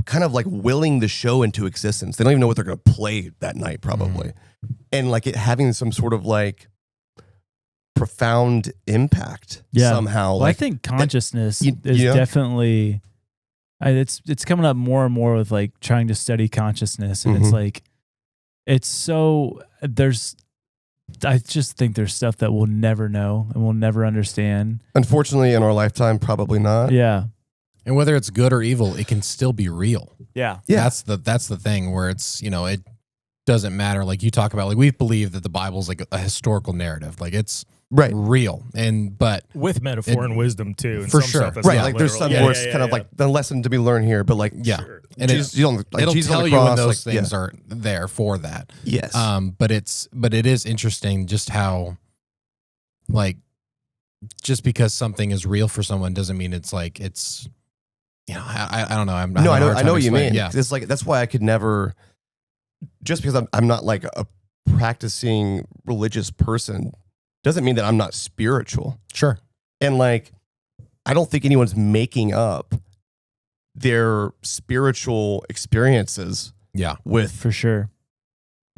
kind of like willing the show into existence. They don't even know what they're going to play that night, probably. And like it having some sort of like profound impact somehow. Well, like, I think consciousness you is know? definitely, it's coming up more and more with like trying to study consciousness. And it's like, it's so, I just think there's stuff that we'll never know and we'll never understand. Unfortunately, in our lifetime, probably not. Yeah. And whether it's good or evil, it can still be real. Yeah. That's the thing where it's, you know, it doesn't matter. Like you talk about, like we believe that the Bible's like a historical narrative. Like it's real. But with metaphor and wisdom too. And for some sure. stuff that's Right. not Like there's some literal. where it's kind of like the lesson to be learned here, but like, and Jesus, you don't, like it'll Jesus tell on the you when cross, those like, things are there for that. Yes. But it is interesting just how, like, just because something is real for someone doesn't mean it's like it's, you know, I don't know. I know what you mean. Yeah. It's like, that's why I could never, just because I'm not like a practicing religious person doesn't mean that I'm not spiritual. Sure. And like, I don't think anyone's making up their spiritual experiences with for sure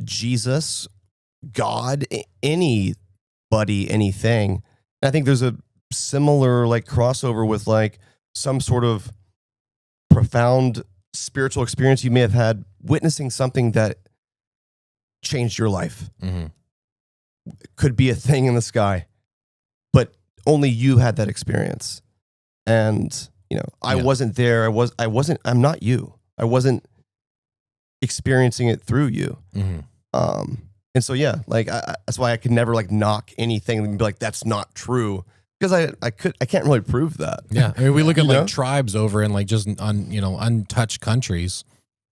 Jesus, God, anybody, anything. And I think there's a similar like crossover with like some sort of profound spiritual experience you may have had witnessing something that changed your life. Could be a thing in the sky, but only you had that experience. And, you know, I wasn't there. I'm not you. I wasn't experiencing it through you. And so, yeah, like, that's why I could never like knock anything and be like, that's not true. Because I can't really prove that. Yeah. I mean, we look at You like know? tribes over in like just untouched countries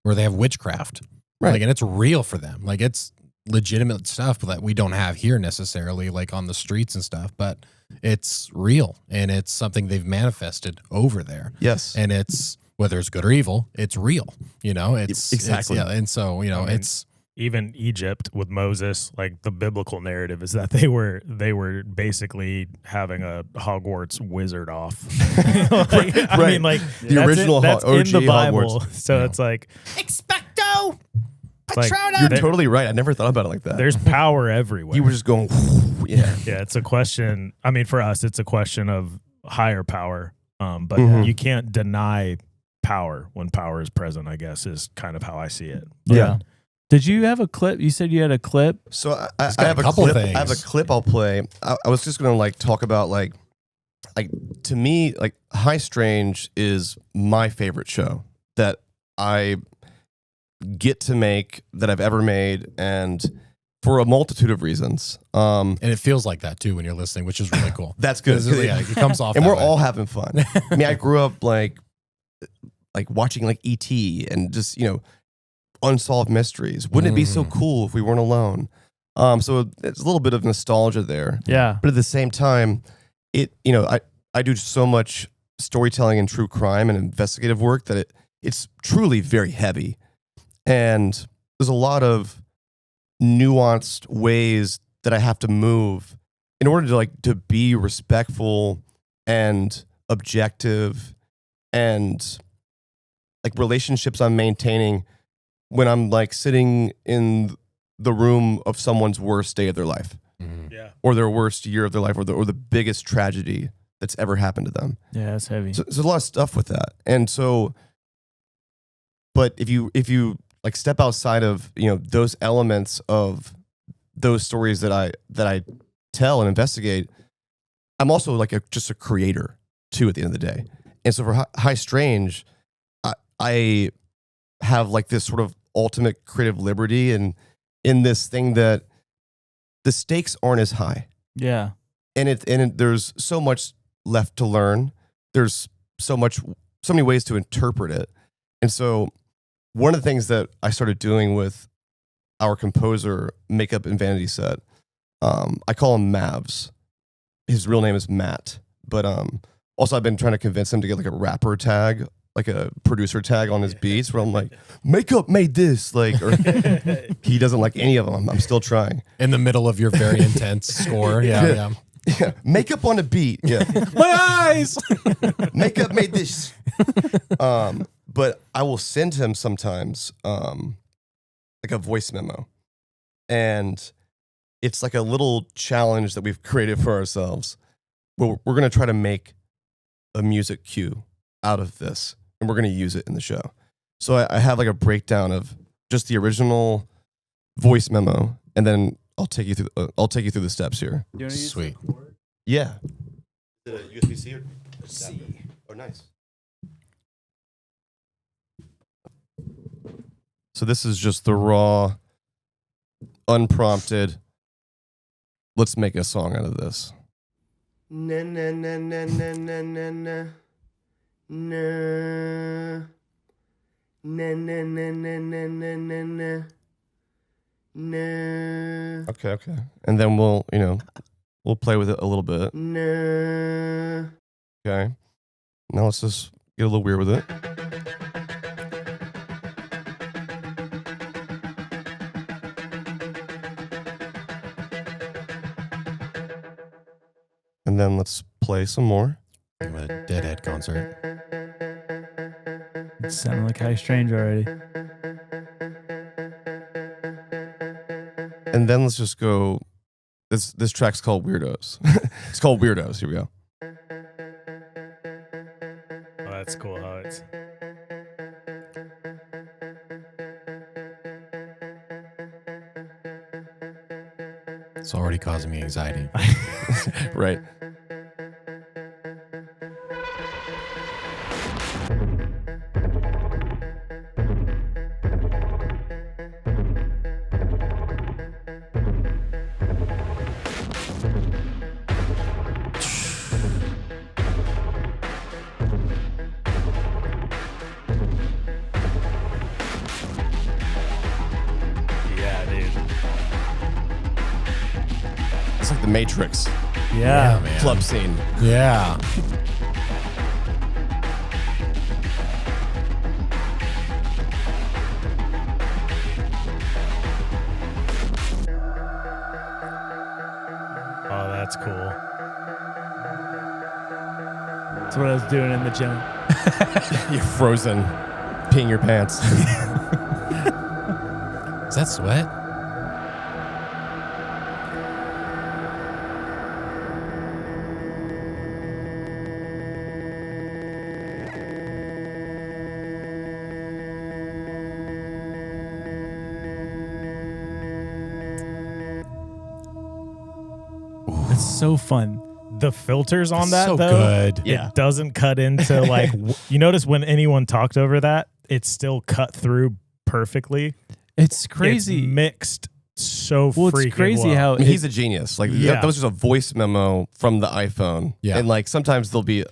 where they have witchcraft. Right. Like, and it's real for them. Like it's legitimate stuff that we don't have here necessarily, like on the streets and stuff, but it's real and it's something they've manifested over there. Yes. And it's, whether it's good or evil, it's real, you know, Exactly. And so, you know, it's even Egypt with Moses, like the biblical narrative is that they were basically having a Hogwarts wizard off. I mean, like the original that's OG in the Bible. Hogwarts. So it's like Expecto like, You're totally right. I never thought about it like that. there's power everywhere. You were just going, yeah. Yeah, it's a question. I mean, for us, it's a question of higher power. But you can't deny power when power is present, I guess, is kind of how I see it. Yeah. Did you have a clip? You said you had a clip. So I have a couple clip. things. I have a clip I'll play. I was just gonna like talk about like to me, like High Strange is my favorite show that I get to make, that I've ever made, and for a multitude of reasons. and it feels like that too when you're listening, which is really cool. That's good. Yeah, it comes off And that we're way. all having fun. I mean, I grew up like watching like E.T. and just, you know, unsolved mysteries. Wouldn't it be so cool if we weren't alone? So it's a little bit of nostalgia there. Yeah. But at the same time, you know, I do so much storytelling and true crime and investigative work that it's truly very heavy. And there's a lot of nuanced ways that I have to move in order to be respectful and objective, and like relationships I'm maintaining when I'm like sitting in the room of someone's worst day of their life, or their worst year of their life, or the biggest tragedy that's ever happened to them. Yeah, it's heavy. So there's a lot of stuff with that. And so, but if you like step outside of, you know, those elements of those stories that I tell and investigate, I'm also like just a creator too at the end of the day. And so for High Strange, I have like this sort of ultimate creative liberty, and in this thing that the stakes aren't as high. Yeah. And there's so much left to learn. There's so many ways to interpret it. And so one of the things that I started doing with our composer, Makeup and Vanity Set, I call him Mavs. His real name is Matt. But also I've been trying to convince him to get like a rapper tag, like a producer tag on his beats, where I'm like, Makeup made this, like, or he doesn't like any of them. I'm still trying. In the middle of your very intense score. Yeah. Yeah, Makeup on a beat. Yeah, My eyes. Makeup made this. But I will send him sometimes like a voice memo, and it's like a little challenge that we've created for ourselves. We're going to try to make a music cue out of this, and we're going to use it in the show. So I have like a breakdown of just the original voice memo, and then I'll take you through the steps here. Sweet. Yeah. The USB-C or C? Oh, nice. So this is just the raw, unprompted. Let's make a song out of this. Na na na na na na na na na na na na na na na na na. Okay. And then we'll play with it a little bit. No. Okay. Now let's just get a little weird with it. And then let's play some more. I'm at a Deadhead concert. It sounded like High Strange already. And then let's just go. This track's called Weirdos. It's called Weirdos. Here we go. Oh, that's cool how it's. It's already causing me anxiety. Right. Yeah, dude. It's like the Matrix Yeah. man. club scene. Yeah. Oh, that's cool. That's what I was doing in the gym. You're frozen, peeing your pants. Is that sweat? It's so fun. The filters on That's that so though, good. Yeah. it doesn't cut into like you notice when anyone talked over that, it's still cut through perfectly. It's crazy. It's mixed so Well, freaking it's crazy well. how I mean, he's a genius. Like Yeah. that was just a voice memo from the iPhone. Yeah. And like sometimes they'll be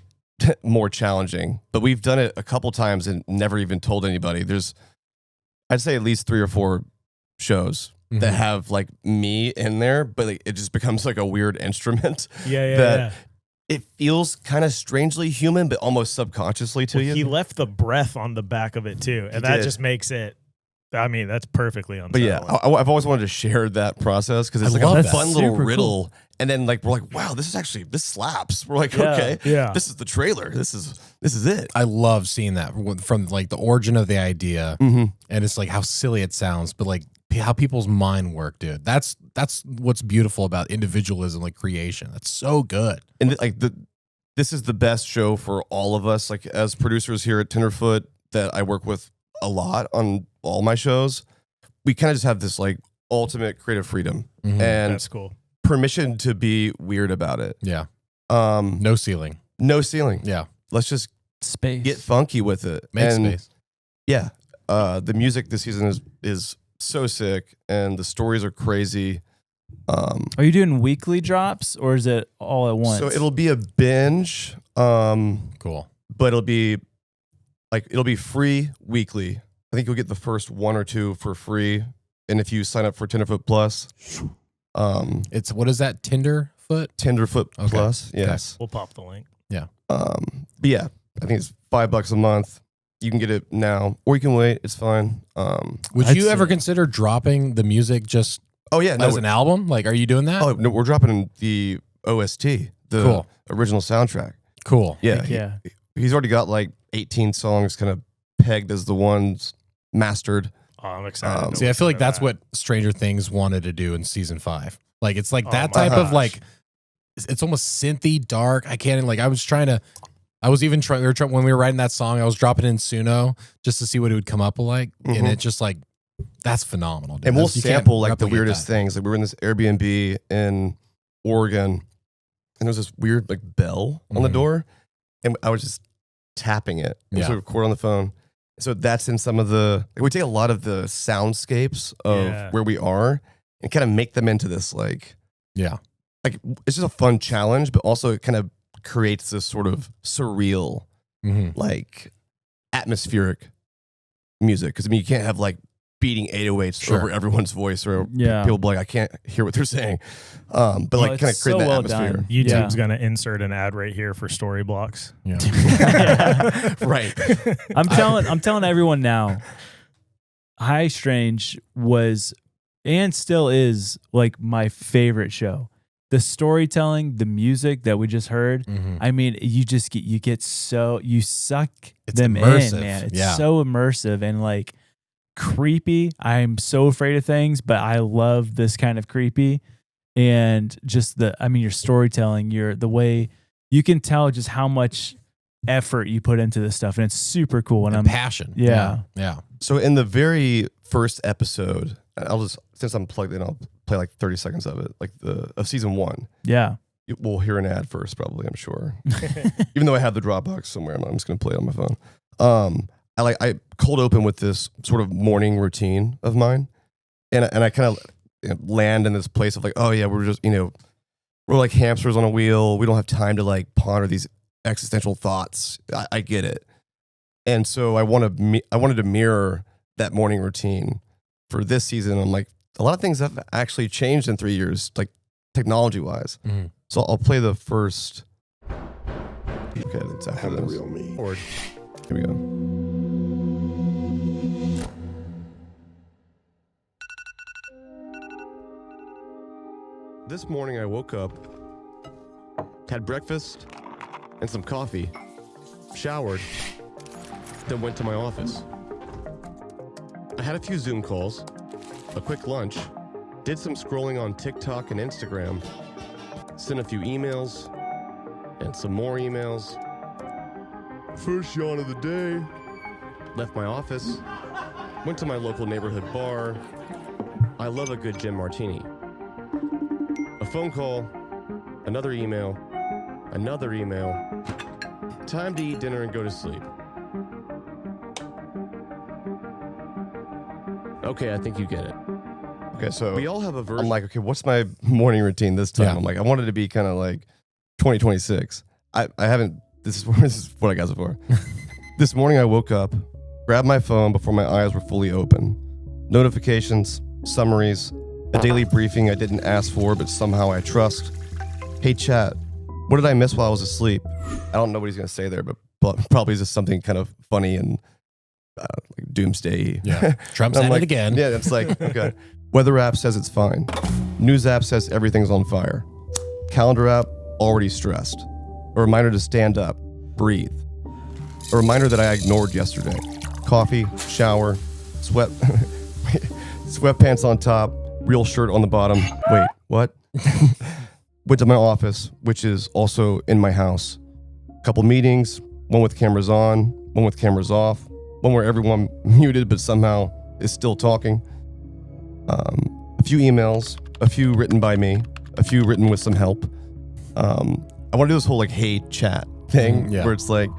more challenging, but we've done it a couple times and never even told anybody. There's, I'd say at least 3 or 4 shows that have like me in there, but like, it just becomes like a weird instrument. Yeah. It feels kind of strangely human, but almost subconsciously to you. He left the breath on the back of it too, and He that did. just makes it. I mean, that's perfectly But unsettling. yeah, I've always wanted to share that process because it's I like love a that. fun little Super riddle. cool. And then like we're like, wow, this slaps. We're like, Yeah, okay, yeah. this is the trailer. This is it. I love seeing that from like the origin of the idea, and it's like how silly it sounds, but like how people's mind work, dude. That's what's beautiful about individualism, like creation. That's so good. And this is the best show for all of us. Like as producers here at Tenderfoot that I work with a lot on all my shows. We kind of just have this like ultimate creative freedom and That's cool. permission to be weird about it. Yeah. No ceiling. No ceiling. Yeah. Let's just Space. get funky with it. Make And space. yeah, the music this season is so sick, and the stories are crazy. Are you doing weekly drops or is it all at once? So it'll be a binge, Cool. but it'll be free weekly. I think you'll get the first 1 or 2 for free, and if you sign up for Tenderfoot Plus, It's what is that? Tenderfoot Okay. Plus, yes. We'll pop the link. But yeah, I think it's $5 a month. You can get it now, or you can wait. It's fine. Would I'd you ever say- consider dropping the music just Oh yeah, as an album? Like, are you doing that? Oh no, we're dropping in the OST, the Cool. original soundtrack. Cool. Yeah, Heck yeah. he's already got like 18 songs kind of pegged as the ones mastered. Oh, I'm excited. to See, I feel listen like to that's that. what Stranger Things wanted to do in season 5. Like, it's like Oh that my type of gosh. like, it's almost synthy, dark. I can't like. I was even trying. When we were writing that song, I was dropping in Suno just to see what it would come up like, and it just like that's phenomenal. Dude. And we'll You can't sample like the replicate weirdest that. things. Like we were in this Airbnb in Oregon, and there was this weird like bell on the Mhm. door, and I was just tapping it. And so Yeah. we record on the phone. So that's in some of the. Like, we take a lot of the soundscapes of Yeah. where we are and kind of make them into this like Yeah. it's just a fun challenge, but also it kind of creates this sort of surreal Mm-hmm. like atmospheric music. Because I mean, you can't have like beating 808s Sure. over everyone's voice, or Yeah. people be like, I can't hear what they're saying. But Well, like kind of it's create so that well atmosphere. done. YouTube's Yeah. gonna insert an ad right here for story blocks. Yeah. Right. I'm telling everyone now. High Strange was and still is like my favorite show. The storytelling, the music that we just heard. Mhm. I mean, you suck It's them immersive. in, man. It's Yeah. so immersive and like creepy. I'm so afraid of things, but I love this kind of creepy. And just your storytelling, the way you can tell just how much effort you put into this stuff, and it's super cool. And And passion. Yeah. Yeah. So in the very first episode, I'll just, since I'm plugged in, I'll play like 30 seconds of it, like of season 1. yeah. We'll hear an ad first, probably, I'm sure. Even though I have the Dropbox somewhere, I'm just going to play it on my phone. I cold open with this sort of morning routine of mine, and I kind of land in this place of like, oh yeah, we're just we're like hamsters on a wheel. We don't have time to like ponder these existential thoughts. I get it, and so I wanted to mirror that morning routine for this season. I'm like, a lot of things have actually changed in 3 years, like technology wise. Mhm. So I'll play the first. Okay, that's after this. Real me. Here we go. This morning I woke up, had breakfast and some coffee, showered, then went to my office. I had a few Zoom calls, a quick lunch, did some scrolling on TikTok and Instagram, sent a few emails, and some more emails. First yawn of the day. Left my office, went to my local neighborhood bar. I love a good gin martini. A phone call, another email, another email. Time to eat dinner and go to sleep. Okay, I think you get it. Okay, so we all have a version. I'm like, okay, what's my morning routine this time? Yeah. I'm like, I wanted to be kind of like 2026. I haven't. This is what I got so far. This morning I woke up, grabbed my phone before my eyes were fully open. Notifications, summaries, a daily briefing I didn't ask for, but somehow I trust. Hey chat, what did I miss while I was asleep? I don't know what he's gonna say there, but probably just something kind of funny and like doomsday. Yeah. Trump's I'm at like, it again. Yeah, it's like, okay. Weather app says it's fine. News app says everything's on fire. Calendar app, already stressed. A reminder to stand up, breathe. A reminder that I ignored yesterday. Coffee, shower, sweatpants on top, real shirt on the bottom. Wait, what? Went to my office, which is also in my house. Couple meetings, one with cameras on, one with cameras off. one where everyone muted but somehow is still talking. A few emails, a few written by me, a few written with some help. I want to do this whole like hey chat thing where it's like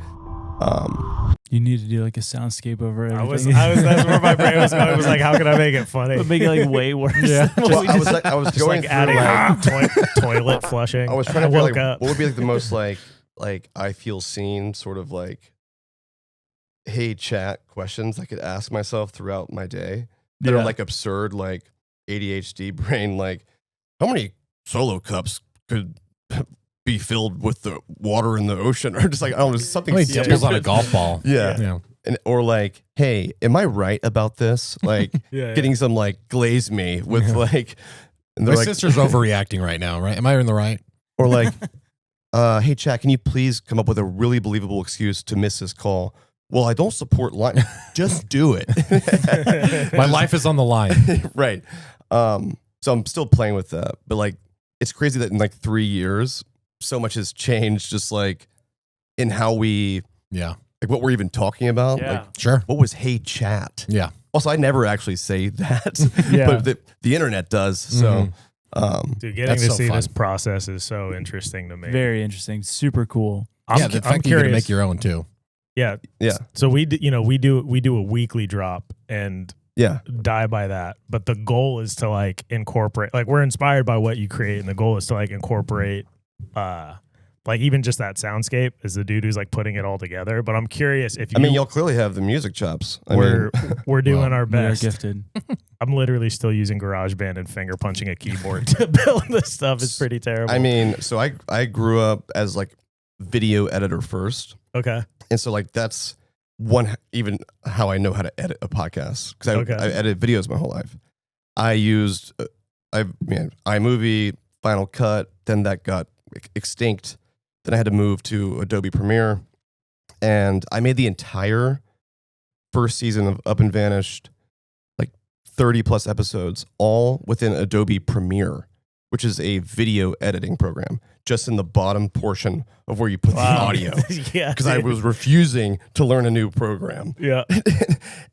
you need to do like a soundscape over everything. That's where my brain was going. It was like, how can I make it funny? But make it like way worse. Yeah. well, I was Just going like through adding like, toilet flushing. I was trying to feel woke like up. what would be like the most like I feel seen sort of like hey chat questions I could ask myself throughout my day that are like absurd, like ADHD brain, like how many solo cups could be filled with the water in the ocean, or just like I don't know, something How many dimples on a golf ball? Yeah. And, or like, hey, am I right about this? Like getting some like glaze me with like, and My they're like, sister's overreacting right now, right? Am I in the right? or like, hey, chat, can you please come up with a really believable excuse to miss this call? Well, I don't support line. Just do it. My life is on the line. Right. So I'm still playing with that, but like, it's crazy that in like 3 years, so much has changed, just like in how we, Yeah. like what we're even talking about. Yeah. Like, Sure. what was hey chat? Yeah. Also, I never actually say that, Yeah. but the internet does. So, Dude, getting That's to so see fun. this process is so interesting to me. Very interesting. Super cool. Yeah, the fact that you get to make your own too. Yeah. yeah, So we do a weekly drop and yeah, die by that. But the goal is to like incorporate, like we're inspired by what you create, and the goal is to like incorporate like even just that soundscape is the dude who's like putting it all together. But I'm curious if you I mean, y'all clearly have the music chops. we're doing our We are best. gifted. I'm literally still using GarageBand and finger punching a keyboard to build this stuff. It's pretty terrible. I mean, so I grew up as like video editor first. Okay. And so like that's one even how I know how to edit a podcast, because I edited videos my whole life. I used iMovie, Final Cut, then that got extinct. Then I had to move to Adobe Premiere, and I made the entire first season of Up and Vanished, like 30 plus episodes, all within Adobe Premiere, which is a video editing program, just in the bottom portion of where you put the audio. Yeah. Because I was refusing to learn a new program. Yeah.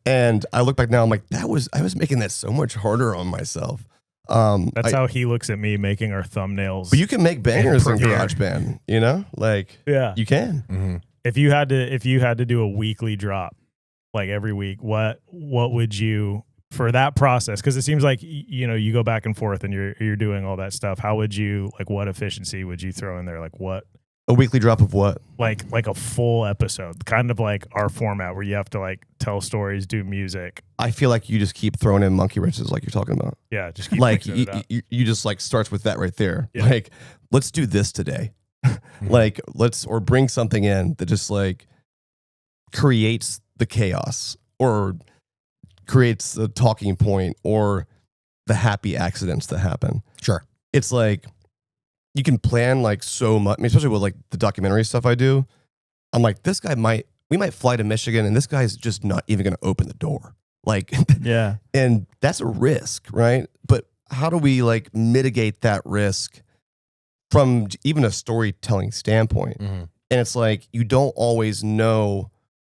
And I look back now, I'm like, I was making that so much harder on myself. That's how he looks at me making our thumbnails. But you can make bangers in Premiere. GarageBand, you know? Like, Yeah. you can. Mm-hmm. If you had to do a weekly drop, like every week, what would you, for that process? Because it seems like you go back and forth and you're doing all that stuff. How would you, like, what efficiency would you throw in there? Like what? A weekly drop of what? Like a full episode, kind of like our format where you have to like tell stories, do music. I feel like you just keep throwing in monkey wrenches like you're talking about. Yeah, just keep Like mixing it up. you just like starts with that right there. Yeah. Like, let's do this today. Like or bring something in that just like creates the chaos or creates the talking point or the happy accidents that happen. Sure. It's like you can plan like so much, I mean, especially with like the documentary stuff I do. I'm like, we might fly to Michigan and this guy's just not even going to open the door. Like, Yeah. and that's a risk, right? But how do we like mitigate that risk from even a storytelling standpoint? Mm-hmm. And it's like, you don't always know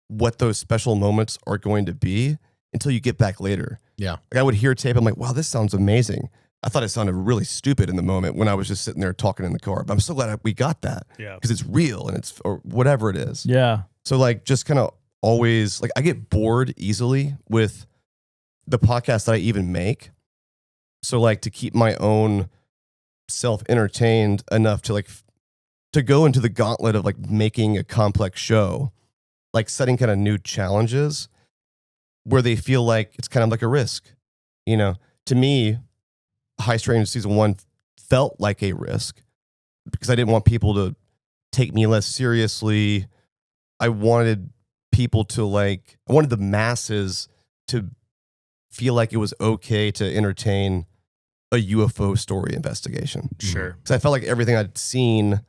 what those special moments are going to be until you get back later. Yeah. Like I would hear tape. I'm like, wow, this sounds amazing. I thought it sounded really stupid in the moment when I was just sitting there talking in the car, but I'm so glad we got that. Yeah. Because it's real and it's, or whatever it is. Yeah. So like, just kind of always like, I get bored easily with the podcast that I even make. So like to keep my own self entertained enough to like, to go into the gauntlet of like making a complex show, like setting kind of new challenges where they feel like it's kind of like a risk, you know. To me, High Strange season 1 felt like a risk because I didn't want people to take me less seriously. I wanted people to like, I wanted the masses to feel like it was okay to entertain a UFO story investigation. Sure. Because I felt like everything I'd seen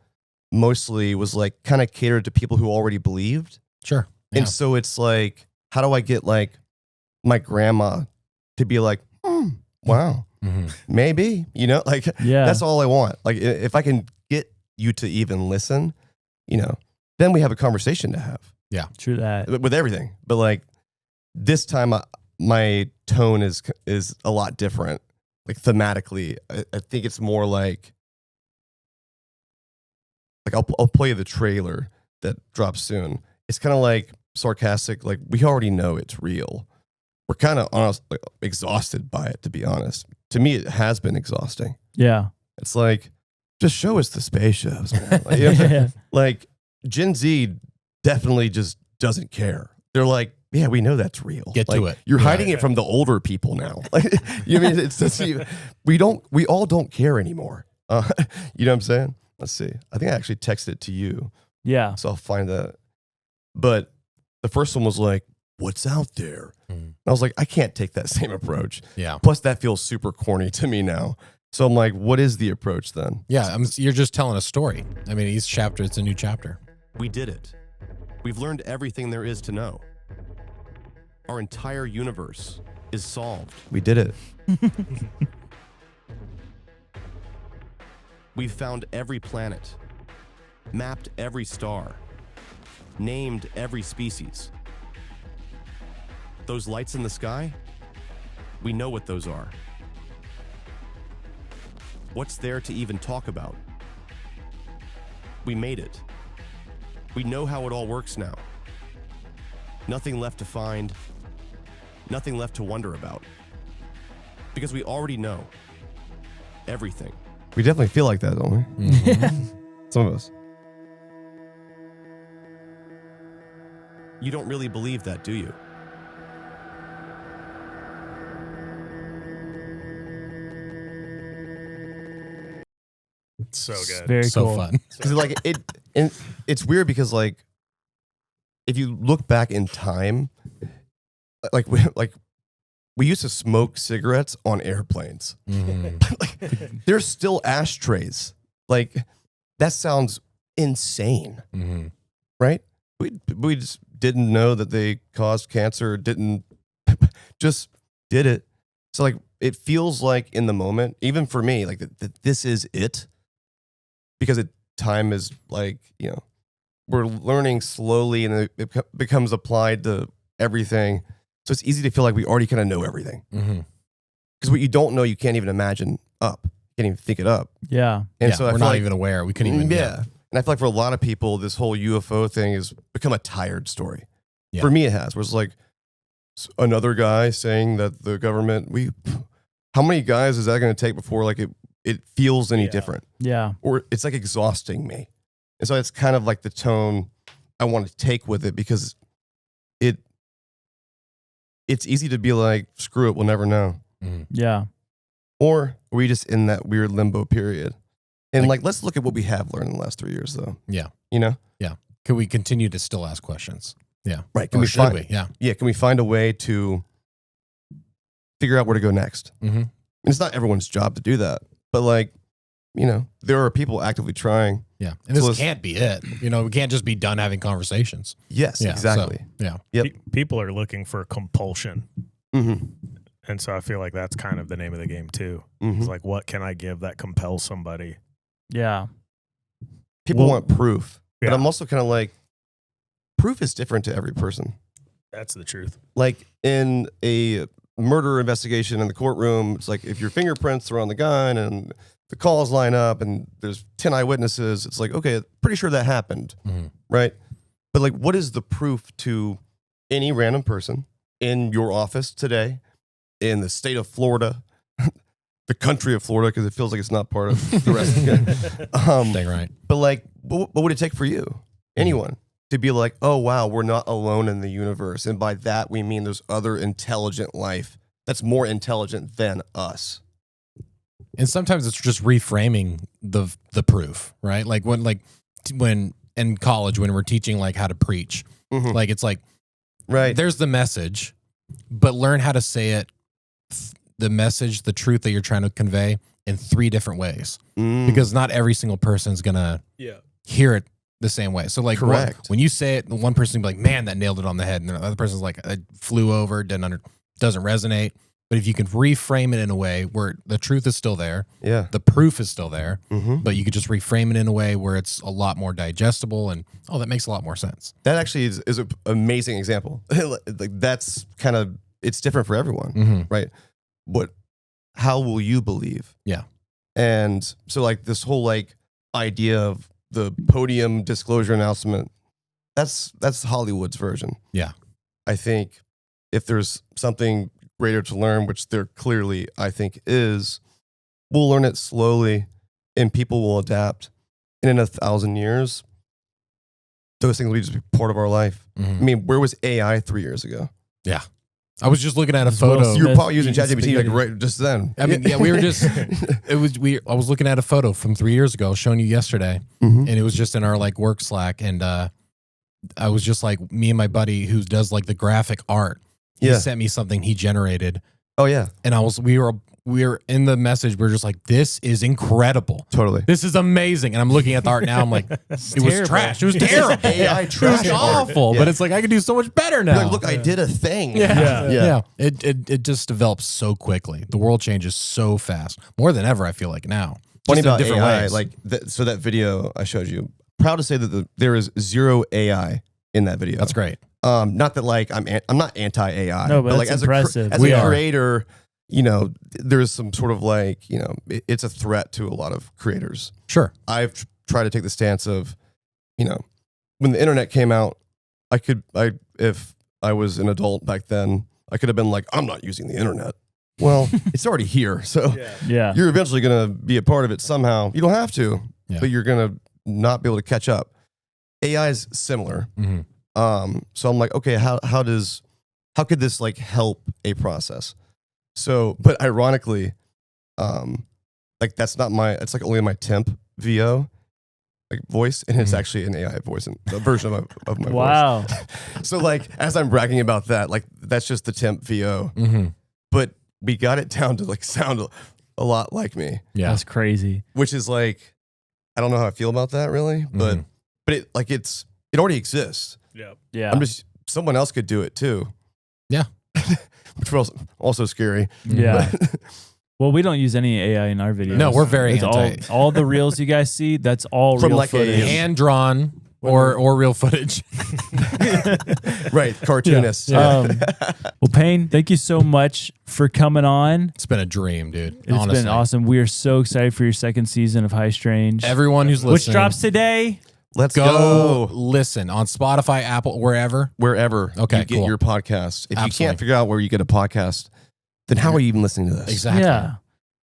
mostly was like kind of catered to people who already believed. Sure. Yeah. And so it's like, how do I get like my grandma to be like, wow, maybe, you know, like Yeah. that's all I want. Like if I can get you to even listen, you know, then we have a conversation to have True that. with everything. But like, this time my tone is a lot different. Like thematically, I think it's more like I'll play the trailer that drops soon. It's kind of like sarcastic, like we already know it's real. We're kind of honestly exhausted by it, to be honest. To me, it has been exhausting. Yeah. It's like, just show us the spaceships, man. Like, you know, like Gen Z definitely just doesn't care. They're like, yeah, we know that's real. Get like, to it. You're hiding it from the older people now. Like, you mean it's just we all don't care anymore. You know what I'm saying? Let's see. I think I actually texted it to you. Yeah. So I'll find that. But the first one was like, what's out there? And I was like, I can't take that same approach. Yeah. Plus, that feels super corny to me now. So I'm like, what is the approach then? Yeah, you're just telling a story. I mean, each chapter, it's a new chapter. We did it. We've learned everything there is to know. Our entire universe is solved. We did it. We've found every planet, mapped every star, named every species. Those lights in the sky, we know what those are. What's there to even talk about? We made it. We know how it all works now. Nothing left to find, nothing left to wonder about. Because we already know everything. We definitely feel like that, don't we? Mm-hmm. Some of us. You don't really believe that, do you? So good. Very So cool. fun. Because like and it's weird because like if you look back in time, like we used to smoke cigarettes on airplanes. Like, there's still ashtrays. Like that sounds insane, right? We just didn't know that they caused cancer. Didn't just did it. So like it feels like in the moment, even for me, like that this is it. Because time is like, you know, we're learning slowly and it becomes applied to everything. So it's easy to feel like we already kind of know everything. Because what you don't know, you can't even imagine up. You can't even think it up. Yeah. And yeah, so I we're feel not like, even aware. We couldn't even. Yeah. And I feel like for a lot of people, this whole UFO thing has become a tired story. Yeah. For me, it has. Where it's like another guy saying that the government, how many guys is that going to take before like it feels any different? Yeah. Or it's like exhausting me. And so it's kind of like the tone I want to take with it because it's easy to be like, screw it, we'll never know. Yeah. Or are we just in that weird limbo period? And like let's look at what we have learned in the last 3 years though. Yeah. You know? Yeah. Can we continue to still ask questions? Yeah. Right. Or should we? Yeah. Yeah. Can we find a way to figure out where to go next? And it's not everyone's job to do that. But like, you know, there are people actively trying. Yeah. And this can't be it. You know, we can't just be done having conversations. Yes, Yeah, exactly. So, yeah. Yep. People are looking for compulsion. Mm-hmm. And so I feel like that's kind of the name of the game too. It's like, what can I give that compels somebody? Yeah. People want proof. But Yeah. I'm also kind of like, proof is different to every person. That's the truth. Like in a murder investigation in the courtroom, it's like if your fingerprints are on the gun and the calls line up and there's 10 eyewitnesses, it's like, okay, pretty sure that happened, right? But like, what is the proof to any random person in your office today, in the state of Florida, the country of Florida, because it feels like it's not part of the rest of the Dang right. But like, what would it take for you, anyone, to be like, oh, wow, we're not alone in the universe. And by that, we mean there's other intelligent life that's more intelligent than us. And sometimes it's just reframing the proof, right? Like when in college, when we're teaching like how to preach, like it's like, right, there's the message, but learn how to say it, the message, the truth that you're trying to convey in 3 different ways, because not every single person's gonna hear it the same way. So like correct. When you say it, one person will be like, man, that nailed it on the head. And the other person's like, it flew over, doesn't resonate. But if you can reframe it in a way where the truth is still there, Yeah. the proof is still there, Mm-hmm. but you could just reframe it in a way where it's a lot more digestible and, oh, that makes a lot more sense. That actually is an amazing example. Like that's kind of, it's different for everyone, Mm-hmm. right? How will you believe? Yeah. And so like this whole like idea of the podium disclosure announcement, that's Hollywood's version. Yeah. I think if there's something greater to learn, which there clearly I think is, we'll learn it slowly and people will adapt. And in 1,000 years, those things will just be part of our life. Mhm. I mean, where was AI 3 years ago? Yeah. I was just looking at a As well photo. as You were Smith probably using eating ChatGPT like spaghetti. right just then. I mean, yeah, we were just, I was looking at a photo from 3 years ago, showing you yesterday, Mhm. and it was just in our like work Slack. And I was just like, me and my buddy who does like the graphic art, he Yeah. sent me something he generated. Oh yeah, And we were in the message. We are just like, this is incredible. totally. This is amazing. And I'm looking at the art now. I'm like, it was terrible. trash. It was terrible. AI It trash was art. awful. Yeah. But it's like, I could do so much better now. You're like, look, I did a thing. Yeah. Yeah. It just develops so quickly. The world changes so fast, more than ever. I feel like now. Funny Just in about different AI, ways. like so that video I showed you. Proud to say that there is zero AI in that video. That's great. Not that like I'm not anti AI. No, but like that's as impressive. as We a are. creator, you know, there's some sort of like, you know, it's a threat to a lot of creators. Sure. I've tried to take the stance of, you know, when the internet came out, if I was an adult back then, I could have been like, I'm not using the internet. Well, it's already here. So Yeah. you're eventually going to be a part of it somehow. You don't have to, Yeah. but you're going to not be able to catch up. AI is similar. Mhm. So I'm like, okay, how could this like help a process? So, but ironically, like that's not it's like only my temp VO like voice, and it's actually an AI voice and a version of my Wow. voice. So like as I'm bragging about that, like that's just the temp VO, Mm-hmm. but we got it down to like sound a lot like me, Yeah. That's crazy. which is like, I don't know how I feel about that really, but it like it already exists. Yeah. I'm just, someone else could do it too. Yeah. Which was also scary. Yeah. Well, we don't use any AI in our videos. No, we're very It's anti. all the reels you guys see. That's all From real like a footage. Hand drawn or real footage. Right, cartoonists. well, Payne, thank you so much for coming on. It's been a dream, dude. It's honestly. been awesome. We are so excited for your second season of High Strange, Everyone who's which listening, drops today. Let's go go listen on Spotify, Apple, wherever. wherever Okay, you get cool. your podcast. If you Absolutely. can't figure out where you get a podcast, then how are you even listening to this? Exactly. Yeah.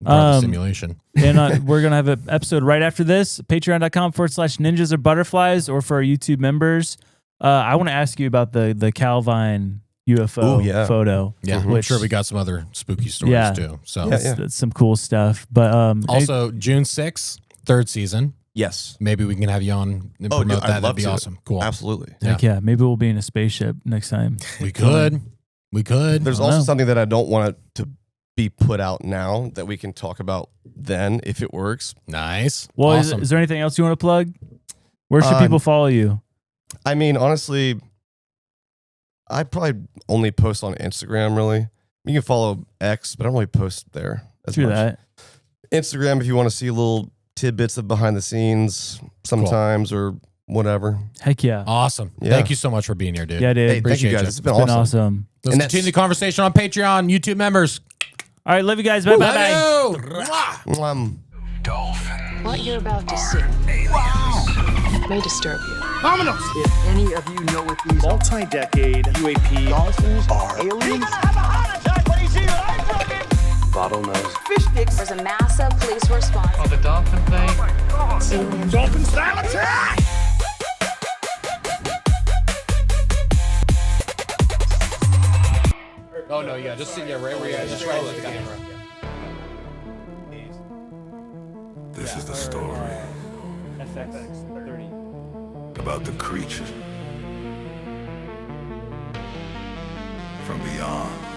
Part of the simulation. And we're going to have an episode right after this. Patreon.com/ninjas or butterflies, or for our YouTube members. I want to ask you about the Calvine UFO Ooh, yeah. photo. Yeah, I'm Which- sure we got some other spooky stories Yeah. too. So That's some cool stuff. But also June 6th, third season. Yes. Maybe we can have you on and Oh, promote dude, that. I'd That'd love be to. awesome. Cool. Absolutely. heck yeah, maybe we'll be in a spaceship next time. We could. We could. There's I also know. something that I don't want it to be put out now that we can talk about then if it works. Nice. Well, awesome. is there anything else you want to plug? Where should people follow you? I mean, honestly, I probably only post on Instagram, really. You can follow X, but I don't really post there as Do much. that. Instagram, if you want to see little tidbits of behind the scenes sometimes or whatever. Heck yeah. Awesome. Yeah. Thank you so much for being here, dude. Yeah, dude. Hey, thank you Appreciate guys. you. It's been It's been awesome. awesome. Let's And continue that's- the conversation on Patreon. YouTube members. All right, love you guys. Bye bye. What you're about to see may disturb you. If any of you know what these multi-decade UAP dolphins are, aliens, bottlenose fish sticks. There's a massive police response. Oh, the dolphin thing? Dolphin style attack! Oh no, yeah, just sit there right where you just right with the camera. This is the story about the creature from beyond.